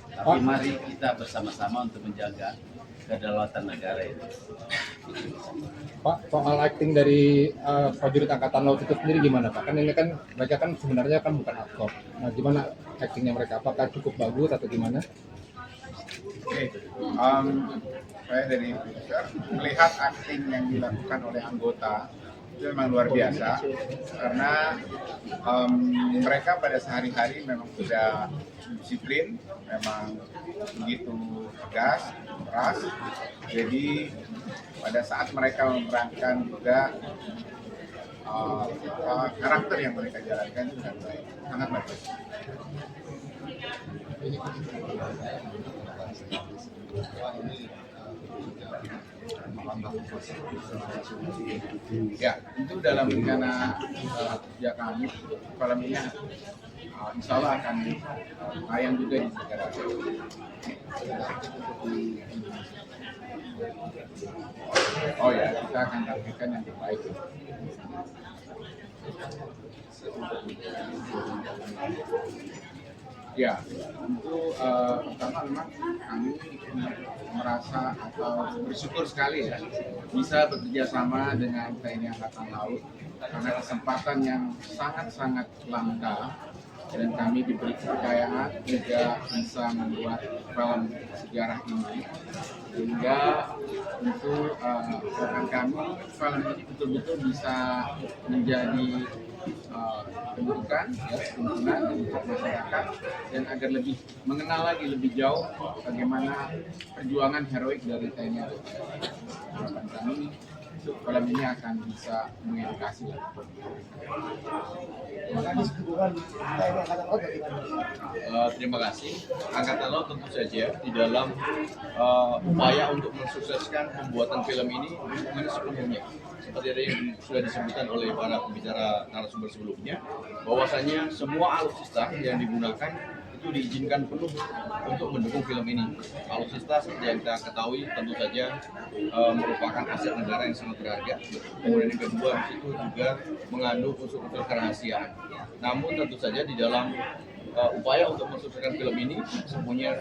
tapi mari kita bersama-sama untuk menjaga kedaulatan negara ini. Pak, soal acting dari prajurit angkatan laut itu sendiri gimana Pak? Kan ini kan mereka kan sebenarnya kan bukan aktor. Nah gimana actingnya mereka? Apakah cukup bagus atau gimana? Oke, saya dari produser melihat akting yang dilakukan oleh anggota itu memang luar biasa karena mereka pada sehari-hari memang sudah disiplin, memang begitu tegas, keras. Jadi pada saat mereka memerankan juga karakter yang mereka jalankan dengan baik, sangat bagus. Ya, itu dalam rencana kerja kami, film ini insya Allah akan tayang juga di negara. Oh ya, kita akan tampilkan yang terbaik. Ya, untuk pertama memang kami merasa atau bersyukur sekali ya bisa bekerja sama dengan TNI Angkatan Laut karena kesempatan yang sangat-sangat langka dan kami diberi kepercayaan juga bisa membuat film sejarah ini sehingga untuk harapan kami film ini betul-betul bisa menjadi pendidikan, ya, lingkungan untuk masyarakat, dan agar lebih mengenal lagi lebih jauh bagaimana perjuangan heroik dari TNI. Harapan kami film ini akan bisa mengedukasi. Terima kasih. Angkatan Laut tentu saja di dalam upaya untuk mensukseskan pembuatan film ini dukungannya sepenuhnya. Seperti yang sudah disebutkan oleh para pembicara narasumber sebelumnya, bahwasanya semua alutsista yang digunakan itu diizinkan penuh untuk mendukung film ini. Alutsista seperti yang kita ketahui tentu saja merupakan aset negara yang sangat berharga. Kemudian yang kedua, di situ juga mengandung unsur-unsur kerahasiaan. Namun tentu saja di dalam upaya untuk mensukseskan film ini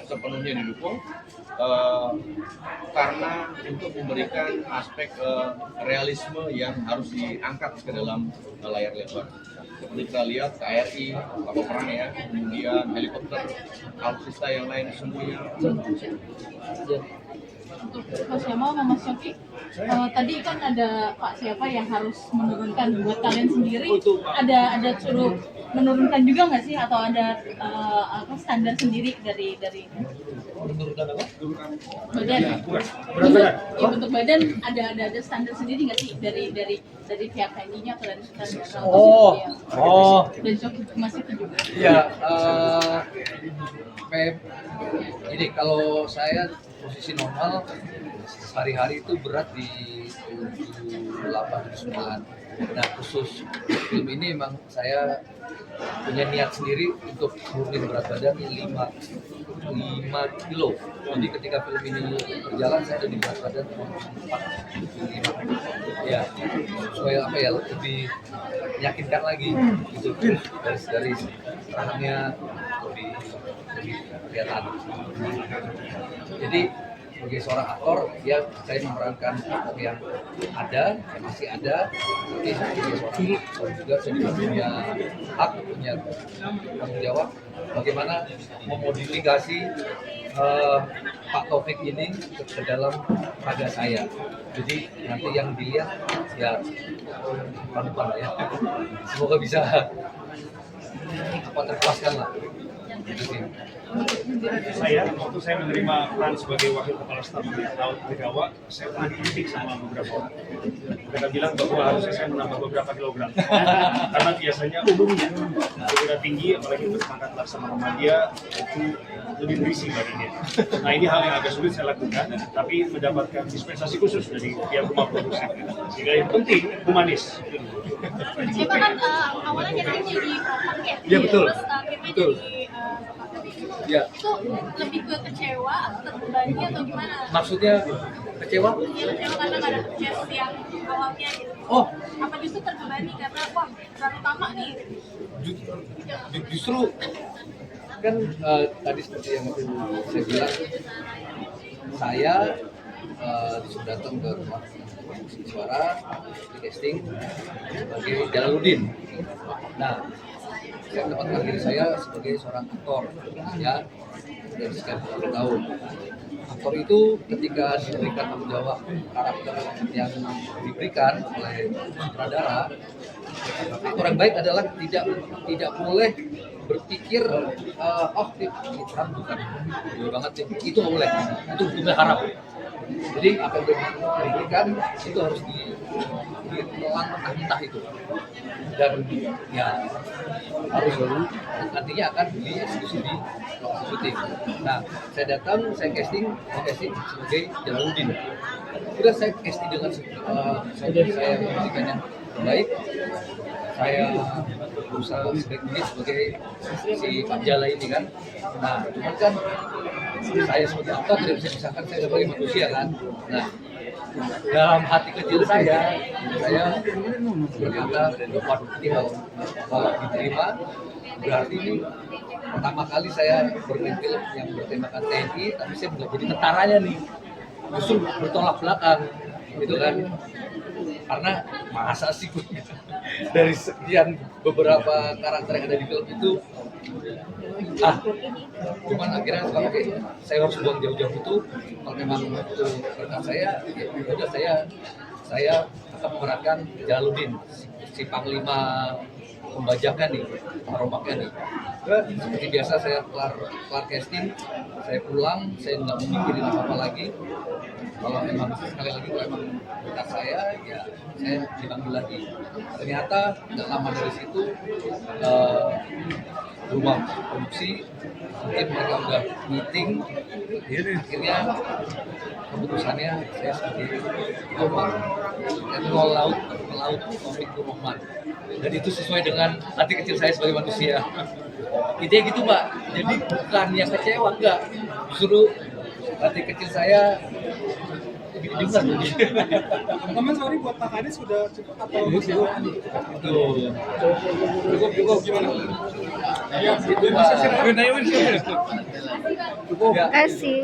sepenuhnya didukung karena untuk memberikan aspek realisme yang harus diangkat ke dalam layar lebar. Seperti kita lihat KRI, kapal perang ya, kemudian helikopter, alutsista yang lain semuanya. Untuk Mas Yamal sama Mas Coki, tadi kan ada Pak siapa yang harus menurunkan buat kalian sendiri, ada suruh menurunkan juga nggak sih, atau ada standar sendiri dari Menurunkan apa? badan? Untuk badan ada standar sendiri nggak sih dari pihak TNI-nya atau dari dan Coki masih itu juga? Iya, ini kalau saya posisi normal sehari-hari itu berat di 78-79. Nah khusus film ini memang saya punya niat sendiri untuk nurunin berat badan 5 kilo. Jadi ketika film ini berjalan saya ada di berat badan 45. Ya, supaya apa ya, lebih meyakinkan lagi gitu, dari serangannya lebih kelihatan. Jadi sebagai seorang aktor, ya saya memerankan aktor yang masih ada, tapi sebagai seorang aktor juga saya juga punya hak, punya tanggung jawab bagaimana memodifikasi Pak Taufik ini ke dalam raga saya. Jadi nanti yang dilihat ya depan ya, semoga bisa terpuaskan lah. Waktu saya menerima peran sebagai wakil kepala staf laut Jawa, saya pernah dikritik sama beberapa orang. Mereka bilang bahwa harusnya saya menambah beberapa kilogram, karena biasanya umumnya perwira tinggi, apalagi untuk pangkat Laksana Remaja, itu lebih berisi badannya. Nah ini hal yang agak sulit saya lakukan, tapi mendapatkan dispensasi khusus dari pihak rumah produksi. Sehingga yang penting humanis. Siapa kan awalnya jadi properti ya? Iya betul. Terus akhirnya Betul. jadi Ya. itu lebih ke kecewa atau terbebani atau gimana? Maksudnya kecewa? Iya kecewa karena nggak ada chance yang awalnya gitu. Oh. Apa justru terbebani karena wah peran utama nih? Justru kan tadi seperti yang saya bilang, saya disuruh datang ke rumah suara di casting sebagai Jalaluddin. Nah, saya mendapatkan diri saya sebagai seorang aktor ya dari sekian puluh tahun. Aktor itu ketika diberikan tanggung jawab karakter yang diberikan oleh sutradara, aktor yang baik adalah tidak boleh berpikir ini peran bukan banget sih, itu nggak boleh, itu hukumnya haram. Jadi apa yang diberikan itu harus ditelan mentah-mentah itu, dan ya harus nantinya akan dieksekusi di lokasi syuting. Nah, saya datang, saya casting sebagai Jalaluddin. Sudah saya casting dengan saya memberikan yang terbaik. Saya berusaha sebaik mungkin sebagai si Pak Jala ini kan. Nah, cuman kan saya sebagai aktor tidak bisa pisahkan saya sebagai manusia kan. Nah, dalam hati kecil saya berkata, kalau diterima berarti ini pertama kali saya bermain film yang bertemakan TNI, tapi saya nggak jadi tentaranya nih, justru bertolak belakang gitu kan, karena masa sih dari sekian beberapa karakter yang ada di film itu cuman akhirnya oke, saya harus buang jauh-jauh itu. Kalau memang itu berkat saya, ya udah saya akan memerankan Jalaluddin, si panglima pembajakan nih, rombaknya nih. Seperti biasa saya kelar casting, saya pulang, saya nggak mikirin apa-apa lagi. Kalau memang sekali lagi kalau memang dekat saya, ya saya dipanggil lagi. Ternyata nggak lama dari situ rumah produksi mungkin mereka udah meeting, akhirnya keputusannya saya sendiri melaut Taufikur Rahman, dan itu sesuai dengan hati kecil saya sebagai manusia. Intinya gitu Pak, jadi bukan yang kecewa, enggak, justru hati kecil saya dengar. Teman-teman, sorry buat Pak Kadis sudah cukup atau masih cukup gimana? Ya, Cukup. Terima kasih.